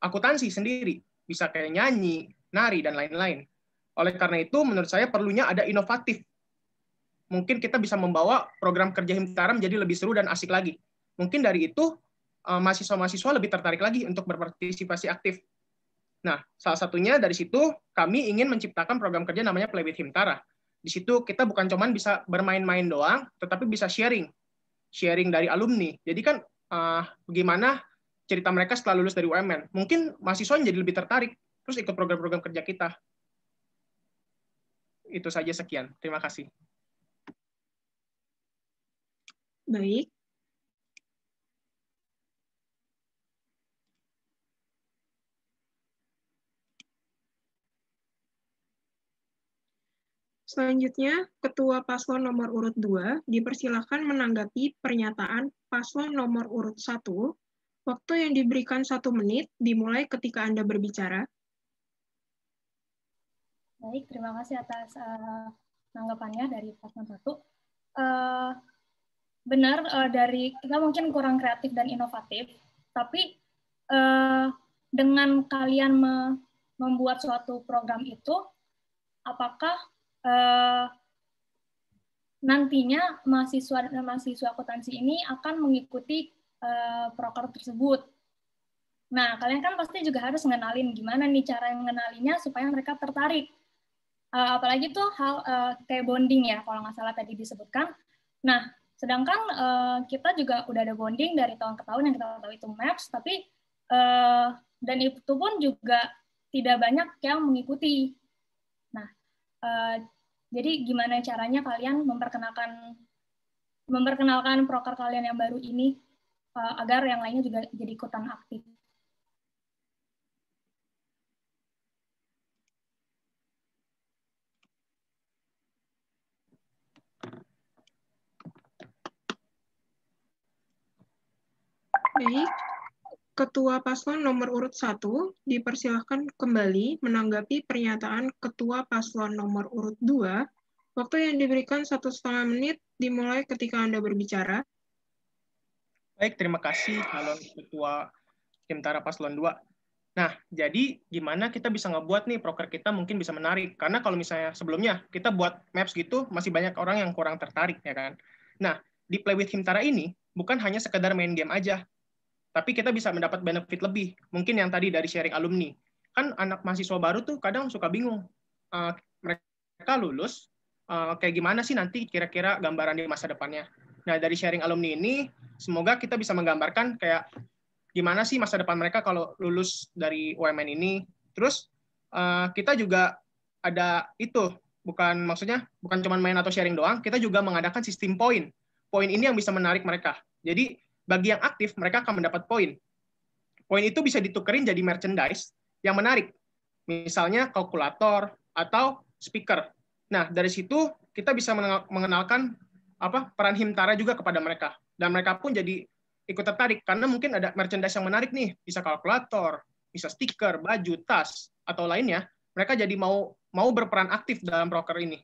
akuntansi sendiri, bisa kayak nyanyi, nari, dan lain-lain. Oleh karena itu, menurut saya perlunya ada inovatif. Mungkin kita bisa membawa program kerja Himtara menjadi lebih seru dan asik lagi. Mungkin dari itu, mahasiswa-mahasiswa lebih tertarik lagi untuk berpartisipasi aktif. Nah, salah satunya dari situ kami ingin menciptakan program kerja namanya Play with Himtara. Di situ kita bukan cuma bisa bermain-main doang, tetapi bisa sharing dari alumni. Jadi kan bagaimana cerita mereka setelah lulus dari UMN. Mungkin mahasiswa jadi lebih tertarik, terus ikut program-program kerja kita. Itu saja, sekian. Terima kasih. Baik. Selanjutnya, Ketua Paslon nomor urut 2 dipersilakan menanggapi pernyataan Paslon nomor urut 1. Waktu yang diberikan 1 menit dimulai ketika Anda berbicara. Baik, terima kasih atas tanggapannya dari Paslon 1. Benar, dari kita mungkin kurang kreatif dan inovatif, tapi dengan kalian membuat suatu program itu, apakah nantinya mahasiswa dan mahasiswa akuntansi ini akan mengikuti proker tersebut. Nah, kalian kan pasti juga harus ngenalin gimana nih cara ngenalinnya supaya mereka tertarik. Apalagi tuh hal kayak bonding ya, kalau nggak salah tadi disebutkan. Nah, Sedangkan kita juga udah ada bonding dari tahun ke tahun yang kita tahu itu MAPS, tapi dan itu pun juga tidak banyak yang mengikuti. Nah, jadi gimana caranya kalian memperkenalkan proker kalian yang baru ini agar yang lainnya juga jadi ikutan aktif? Baik, Ketua Paslon nomor urut 1 dipersilahkan kembali menanggapi pernyataan Ketua Paslon nomor urut 2. Waktu yang diberikan 1,5 menit dimulai ketika Anda berbicara. Baik, terima kasih calon Ketua Himtara Paslon 2. Nah, jadi gimana kita bisa ngebuat nih proker kita mungkin bisa menarik? Karena kalau misalnya sebelumnya kita buat maps gitu, masih banyak orang yang kurang tertarik, ya kan? Nah, di Play with Himtara ini bukan hanya sekedar main game aja, tapi kita bisa mendapat benefit lebih. Mungkin yang tadi dari sharing alumni. Kan anak mahasiswa baru tuh kadang suka bingung. Mereka lulus, kayak gimana sih nanti kira-kira gambaran di masa depannya. Nah, dari sharing alumni ini, semoga kita bisa menggambarkan kayak gimana sih masa depan mereka kalau lulus dari UMN ini. Terus kita juga ada itu, bukan cuma main atau sharing doang, kita juga mengadakan sistem poin. Poin ini yang bisa menarik mereka. Jadi bagi yang aktif, mereka akan mendapat poin. Poin itu bisa ditukerin jadi merchandise yang menarik. Misalnya kalkulator atau speaker. Nah, dari situ kita bisa mengenalkan peran Himtara juga kepada mereka. Dan mereka pun jadi ikut tertarik karena mungkin ada merchandise yang menarik nih, bisa kalkulator, bisa stiker, baju, tas atau lainnya. Mereka jadi mau berperan aktif dalam proker ini.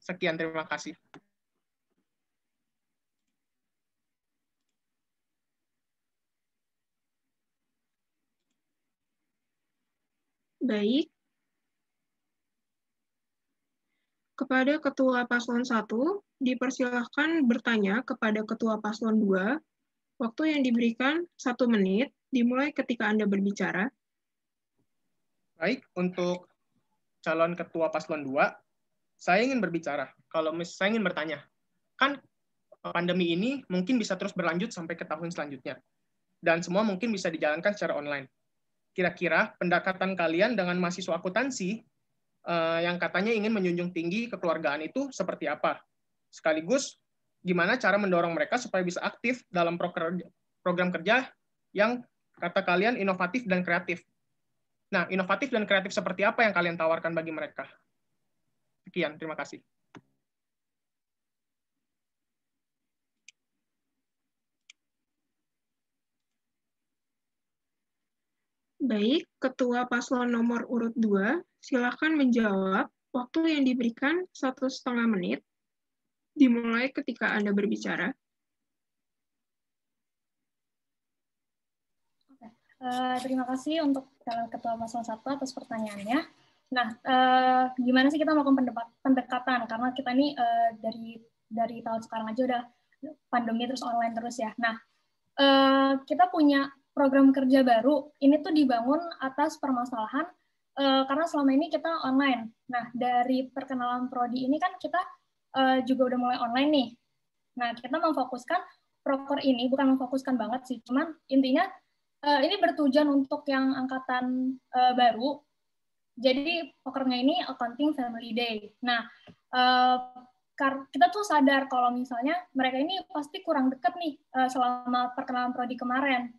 Sekian, terima kasih. Baik. Kepada Ketua Paslon 1, dipersilahkan bertanya kepada Ketua Paslon 2. Waktu yang diberikan 1 menit, dimulai ketika Anda berbicara. Baik, untuk calon Ketua Paslon 2, saya ingin berbicara. Kalau saya ingin bertanya, kan pandemi ini mungkin bisa terus berlanjut sampai ke tahun selanjutnya. Dan semua mungkin bisa dijalankan secara online. Kira-kira pendekatan kalian dengan mahasiswa akuntansi yang katanya ingin menjunjung tinggi kekeluargaan itu seperti apa? Sekaligus, gimana cara mendorong mereka supaya bisa aktif dalam program kerja yang kata kalian inovatif dan kreatif. Nah, inovatif dan kreatif seperti apa yang kalian tawarkan bagi mereka? Sekian, terima kasih. Baik, Ketua Paslon nomor urut 2, silakan menjawab. Waktu yang diberikan 1,5 menit, dimulai ketika Anda berbicara. Terima kasih untuk calon Ketua Paslon 1 atas pertanyaannya. Nah, gimana sih kita melakukan pendekatan? Karena kita ini dari tahun sekarang aja udah pandemi terus online terus ya. Nah, kita punya program kerja baru, ini tuh dibangun atas permasalahan karena selama ini kita online. Nah, dari perkenalan prodi ini kan kita juga udah mulai online nih. Nah, kita memfokuskan proker ini, bukan memfokuskan banget sih, cuman intinya ini bertujuan untuk yang angkatan baru. Jadi prokernya ini Accounting Family Day. Nah, kita tuh sadar kalau misalnya mereka ini pasti kurang dekat nih selama perkenalan prodi kemarin.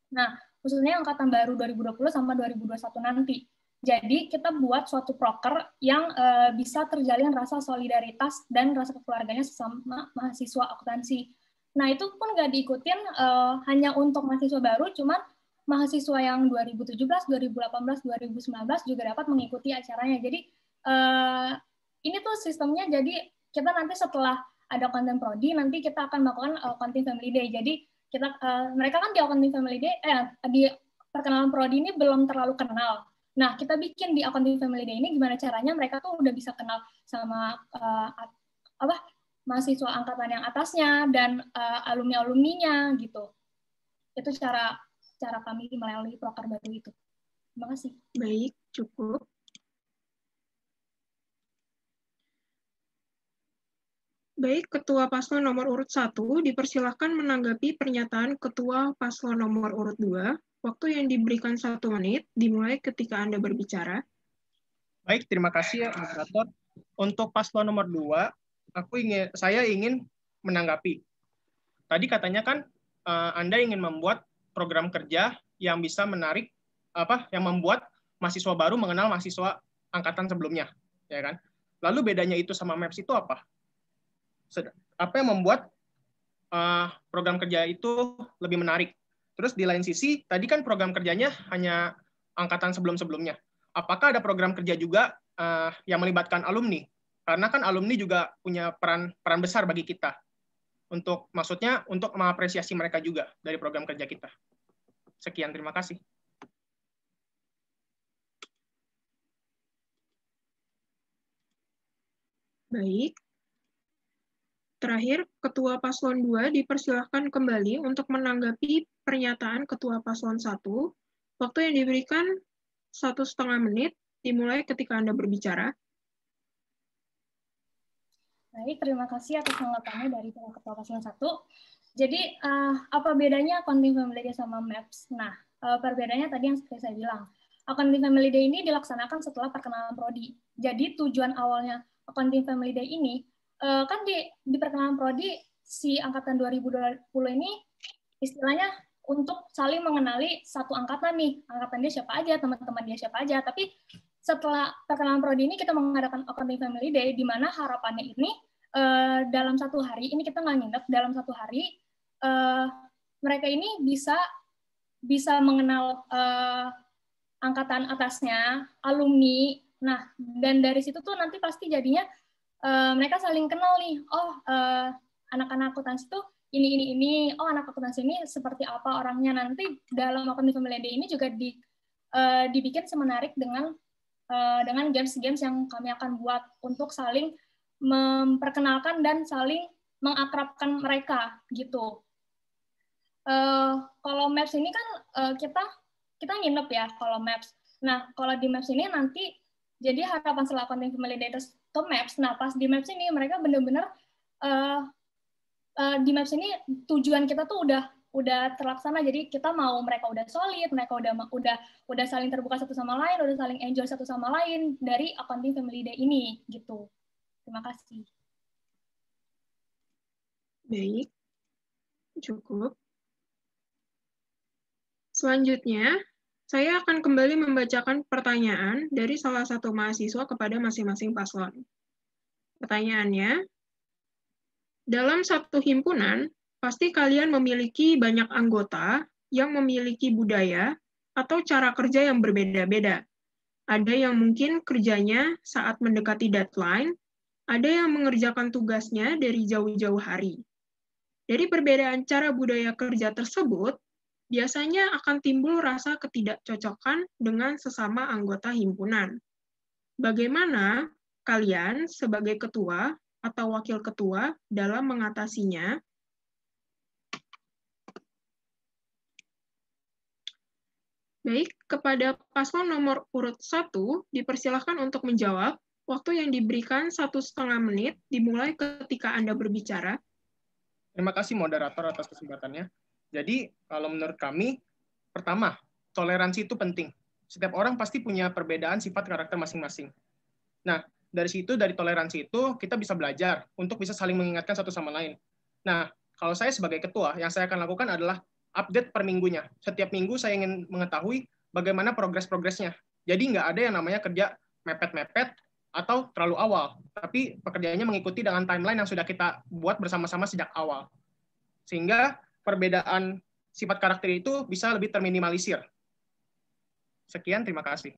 Nah, khususnya angkatan baru 2020 sama 2021 nanti. Jadi, kita buat suatu proker yang bisa terjalin rasa solidaritas dan rasa kekeluarganya sesama mahasiswa akuntansi. Nah, itu pun nggak diikutin hanya untuk mahasiswa baru, cuman mahasiswa yang 2017, 2018, 2019 juga dapat mengikuti acaranya. Jadi, ini tuh sistemnya, jadi kita nanti setelah ada konten prodi, nanti kita akan melakukan Accounting Family Day. Jadi, mereka kan di Accounting Family Day, di perkenalan prodi ini belum terlalu kenal. Nah, kita bikin di Accounting Family Day ini gimana caranya mereka tuh udah bisa kenal sama mahasiswa angkatan yang atasnya dan alumni-alumninya gitu. Itu cara kami melalui proker baru itu. Terima kasih. Baik, cukup. Baik, Ketua Paslon nomor urut 1 dipersilahkan menanggapi pernyataan Ketua Paslon nomor urut 2. Waktu yang diberikan 1 menit, dimulai ketika Anda berbicara. Baik, terima kasih ya, moderator. Untuk paslon nomor 2, saya ingin menanggapi. Tadi katanya kan Anda ingin membuat program kerja yang bisa menarik yang membuat mahasiswa baru mengenal mahasiswa angkatan sebelumnya, ya kan? Lalu bedanya itu sama MAPS itu apa? Apa yang membuat program kerja itu lebih menarik? Terus di lain sisi, tadi kan program kerjanya hanya angkatan sebelum-sebelumnya. Apakah ada program kerja juga yang melibatkan alumni? Karena kan alumni juga punya peran besar bagi kita. Maksudnya untuk mengapresiasi mereka juga dari program kerja kita. Sekian, terima kasih. Baik. Terakhir, Ketua Paslon 2 dipersilahkan kembali untuk menanggapi pernyataan Ketua Paslon 1. Waktu yang diberikan 1,5 menit, dimulai ketika Anda berbicara. Baik, terima kasih atas tanggapannya dari Ketua Paslon 1. Jadi, apa bedanya Accounting Family Day sama MAPS? Nah, perbedaannya tadi yang seperti saya bilang. Accounting Family Day ini dilaksanakan setelah perkenalan prodi. Jadi, tujuan awalnya Accounting Family Day ini, kan di perkenalan prodi, si angkatan 2020 ini istilahnya untuk saling mengenali satu angkatan nih. Angkatan dia siapa aja, teman-teman dia siapa aja. Tapi setelah perkenalan prodi ini, kita mengadakan Accounting Family Day, di mana harapannya ini, dalam 1 hari, ini kita nggak nginep, dalam 1 hari, mereka ini bisa mengenal angkatan atasnya, alumni. Nah, dan dari situ tuh nanti pasti jadinya mereka saling kenal nih. Oh, anak-anak akuntansi tuh ini. Oh, anak akuntansi ini seperti apa orangnya. Nanti dalam Accounting Family Day ini juga dibikin semenarik dengan games-games yang kami akan buat untuk saling memperkenalkan dan saling mengakrabkan mereka gitu. Kalau MAPS ini kan kita nginep ya kalau MAPS. Nah, kalau di MAPS ini nanti jadi harapan setelah Accounting Family Day ke MAPS. Nah, pas di MAPS ini mereka benar-benar di MAPS ini tujuan kita tuh udah terlaksana. Jadi kita mau mereka udah solid, mereka udah saling terbuka satu sama lain, udah saling enjoy satu sama lain dari Accounting Family Day ini gitu. Terima kasih. Baik, cukup. Selanjutnya, saya akan kembali membacakan pertanyaan dari salah satu mahasiswa kepada masing-masing paslon. Pertanyaannya, dalam satu himpunan, pasti kalian memiliki banyak anggota yang memiliki budaya atau cara kerja yang berbeda-beda. Ada yang mungkin kerjanya saat mendekati deadline, ada yang mengerjakan tugasnya dari jauh-jauh hari. Dari perbedaan cara budaya kerja tersebut, biasanya akan timbul rasa ketidakcocokan dengan sesama anggota himpunan. Bagaimana kalian sebagai ketua atau wakil ketua dalam mengatasinya? Baik, kepada paslon nomor urut 1, dipersilahkan untuk menjawab. Waktu yang diberikan 1,5 menit, dimulai ketika Anda berbicara. Terima kasih moderator atas kesempatannya. Jadi, kalau menurut kami, pertama, toleransi itu penting. Setiap orang pasti punya perbedaan sifat karakter masing-masing. Nah, dari toleransi itu, kita bisa belajar untuk bisa saling mengingatkan satu sama lain. Nah, kalau saya sebagai ketua, yang saya akan lakukan adalah update per minggunya. Setiap minggu saya ingin mengetahui bagaimana progres-progresnya. Jadi nggak ada yang namanya kerja mepet-mepet atau terlalu awal. Tapi pekerjaannya mengikuti dengan timeline yang sudah kita buat bersama-sama sejak awal. Sehingga perbedaan sifat karakter itu bisa lebih terminimalisir. Sekian, terima kasih.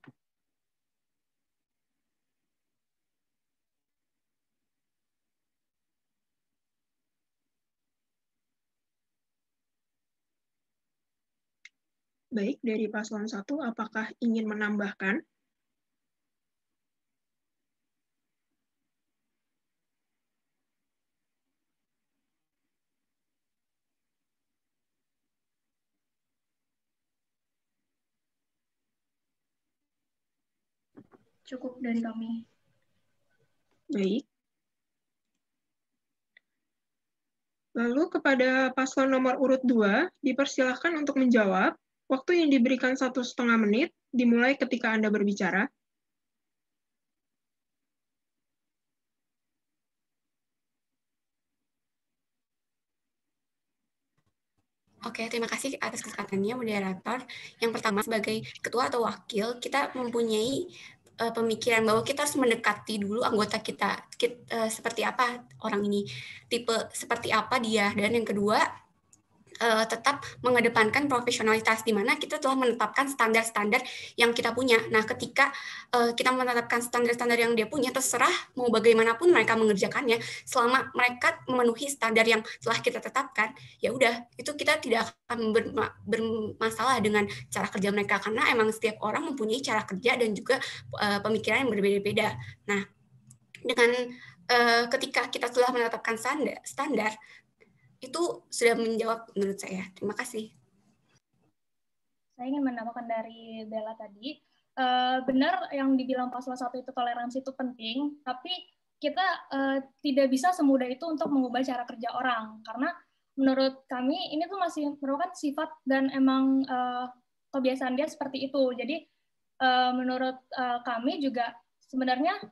Baik, dari paslon 1, apakah ingin menambahkan? Cukup dari kami. Baik. Lalu kepada paslon nomor urut 2, dipersilahkan untuk menjawab. Waktu yang diberikan 1,5 menit, dimulai ketika Anda berbicara. Oke, terima kasih atas kesempatannya, moderator. Yang pertama, sebagai ketua atau wakil, kita mempunyai pemikiran bahwa kita harus mendekati dulu anggota kita, seperti apa orang ini, tipe seperti apa dia, dan yang kedua, tetap mengedepankan profesionalitas, di mana kita telah menetapkan standar-standar yang kita punya. Nah, ketika kita menetapkan standar-standar yang dia punya, terserah mau bagaimanapun mereka mengerjakannya, selama mereka memenuhi standar yang telah kita tetapkan, ya udah, itu kita tidak akan bermasalah dengan cara kerja mereka, karena emang setiap orang mempunyai cara kerja dan juga pemikiran yang berbeda-beda. Nah, dengan ketika kita telah menetapkan standar, itu sudah menjawab menurut saya. Terima kasih. Saya ingin menambahkan dari Bella tadi, benar yang dibilang paslon 1 itu toleransi itu penting, tapi kita tidak bisa semudah itu untuk mengubah cara kerja orang, karena menurut kami ini tuh masih merupakan sifat dan emang kebiasaan dia seperti itu. Jadi menurut kami juga sebenarnya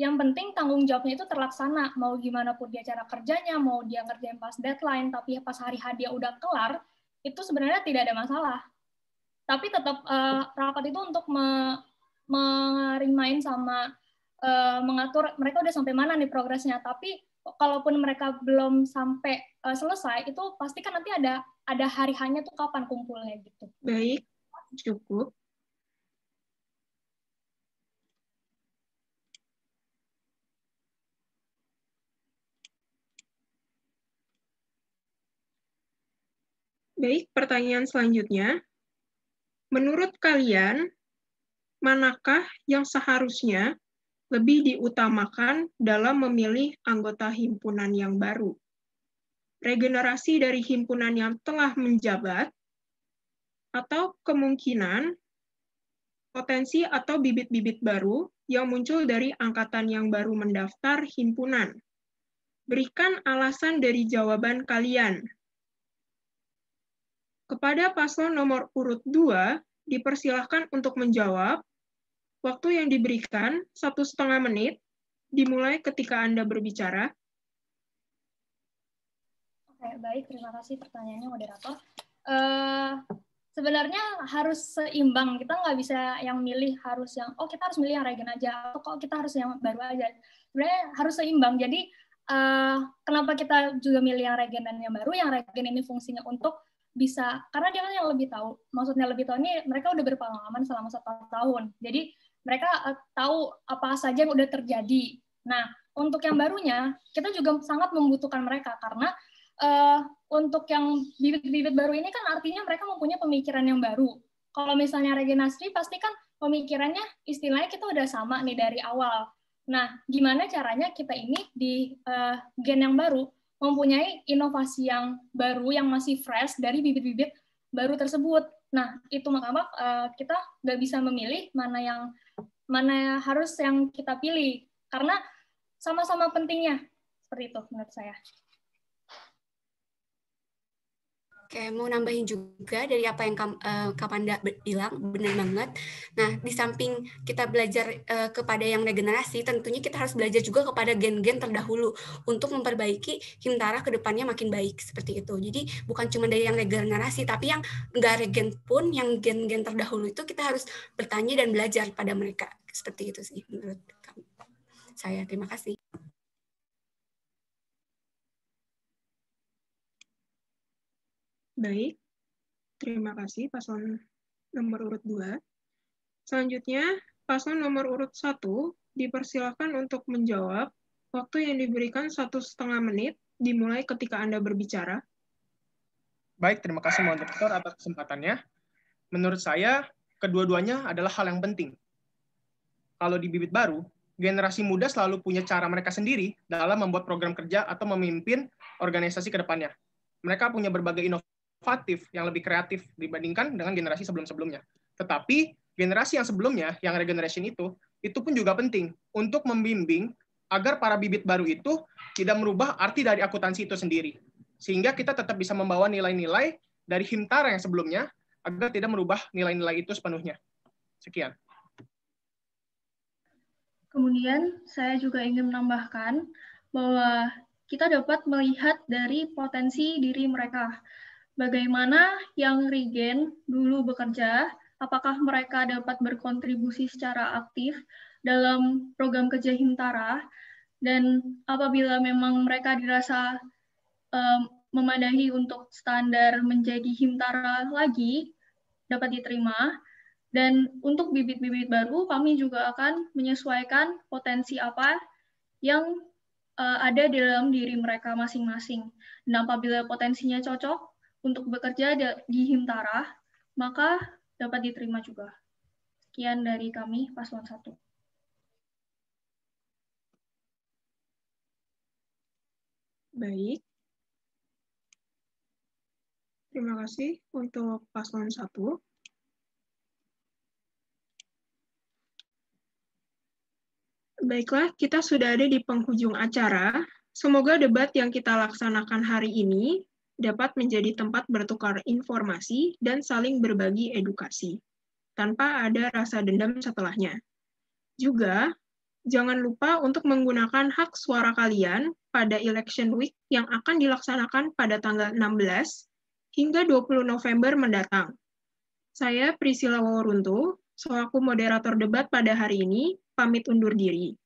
yang penting tanggung jawabnya itu terlaksana, mau gimana pun dia cara kerjanya, mau dia ngerjain pas deadline, tapi pas hari H dia udah kelar, itu sebenarnya tidak ada masalah. Tapi tetap rapat itu untuk merimain sama mengatur mereka udah sampai mana nih progresnya. Tapi kalaupun mereka belum sampai selesai, itu pasti kan nanti ada hari H-nya tuh kapan kumpulnya gitu. Baik, cukup. Baik, pertanyaan selanjutnya. Menurut kalian, manakah yang seharusnya lebih diutamakan dalam memilih anggota himpunan yang baru? Regenerasi dari himpunan yang telah menjabat, atau kemungkinan potensi atau bibit-bibit baru yang muncul dari angkatan yang baru mendaftar himpunan? Berikan alasan dari jawaban kalian. Kepada paslon nomor urut 2, dipersilahkan untuk menjawab. Waktu yang diberikan 1,5 menit, dimulai ketika Anda berbicara. Oke, baik. Terima kasih pertanyaannya, moderator. Sebenarnya harus seimbang. Kita nggak bisa yang milih harus yang, oh kita harus milih yang regen aja, atau kok kita harus yang baru aja. Sebenarnya harus seimbang. Jadi, kenapa kita juga milih yang regen dan yang baru? Yang regen ini fungsinya untuk bisa, karena dia kan yang lebih tahu. Maksudnya lebih tahu ini mereka udah berpengalaman selama 1 tahun. Jadi mereka tahu apa saja yang udah terjadi. Nah, untuk yang barunya, kita juga sangat membutuhkan mereka, karena untuk yang bibit-bibit baru ini kan artinya mereka mempunyai pemikiran yang baru. Kalau misalnya regenerasi, pasti kan pemikirannya istilahnya kita udah sama nih dari awal. Nah, gimana caranya kita ini di gen yang baru mempunyai inovasi yang baru, yang masih fresh dari bibit-bibit baru tersebut. Nah, itu makanya kita nggak bisa memilih mana harus yang kita pilih, karena sama-sama pentingnya. Seperti itu menurut saya. Oke, mau nambahin juga dari apa yang Kapanda bilang, benar banget. Nah, di samping kita belajar kepada yang regenerasi, tentunya kita harus belajar juga kepada gen-gen terdahulu untuk memperbaiki Himtara ke depannya makin baik, seperti itu. Jadi, bukan cuma dari yang regenerasi, tapi yang nggak regen pun, yang gen-gen terdahulu itu kita harus bertanya dan belajar pada mereka. Seperti itu sih, menurut saya. Terima kasih. Baik, terima kasih paslon nomor urut 2. Selanjutnya, paslon nomor urut 1 dipersilakan untuk menjawab. Waktu yang diberikan 1,5 menit, dimulai ketika Anda berbicara. Baik, terima kasih moderator atas kesempatannya. Menurut saya, kedua-duanya adalah hal yang penting. Kalau di bibit baru, generasi muda selalu punya cara mereka sendiri dalam membuat program kerja atau memimpin organisasi ke depannya. Mereka punya berbagai inovatif yang lebih kreatif dibandingkan dengan generasi sebelum-sebelumnya. Tetapi generasi yang sebelumnya, yang regeneration itu pun juga penting untuk membimbing agar para bibit baru itu tidak merubah arti dari akuntansi itu sendiri. Sehingga kita tetap bisa membawa nilai-nilai dari Himtara yang sebelumnya agar tidak merubah nilai-nilai itu sepenuhnya. Sekian. Kemudian saya juga ingin menambahkan bahwa kita dapat melihat dari potensi diri mereka. Bagaimana yang regen dulu bekerja, apakah mereka dapat berkontribusi secara aktif dalam program kerja Himtara, dan apabila memang mereka dirasa memadai untuk standar menjadi Himtara lagi, dapat diterima. Dan untuk bibit-bibit baru, kami juga akan menyesuaikan potensi apa yang ada dalam diri mereka masing-masing. Dan apabila potensinya cocok untuk bekerja di Himtara, maka dapat diterima juga. Sekian dari kami, Paslon 1. Baik. Terima kasih untuk Paslon 1. Baiklah, kita sudah ada di penghujung acara. Semoga debat yang kita laksanakan hari ini dapat menjadi tempat bertukar informasi dan saling berbagi edukasi, tanpa ada rasa dendam setelahnya. Juga, jangan lupa untuk menggunakan hak suara kalian pada election week yang akan dilaksanakan pada tanggal 16 hingga 20 November mendatang. Saya Priscilla Waworuntu, selaku moderator debat pada hari ini, pamit undur diri.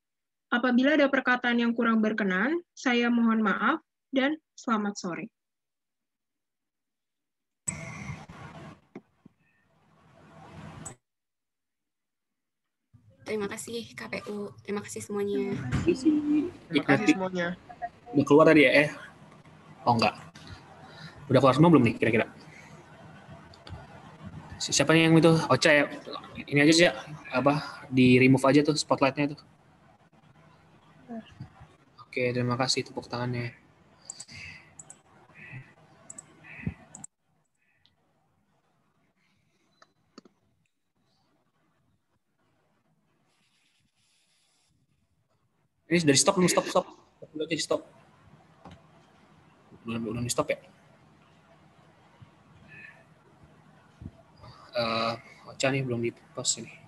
Apabila ada perkataan yang kurang berkenan, saya mohon maaf dan selamat sore. Terima kasih KPU, terima kasih semuanya. Terima kasih semuanya. Udah keluar tadi ya? Oh enggak. Udah keluar semua belum nih kira-kira? Siapa nih yang itu? Ocha ya? Ini aja sih ya, di remove aja tuh spotlightnya tuh. Oke, terima kasih tepuk tangannya. Ini dari stop belum? Stop. Udah jadi stop. Belum di stop ya? Ocha nih belum di post ini.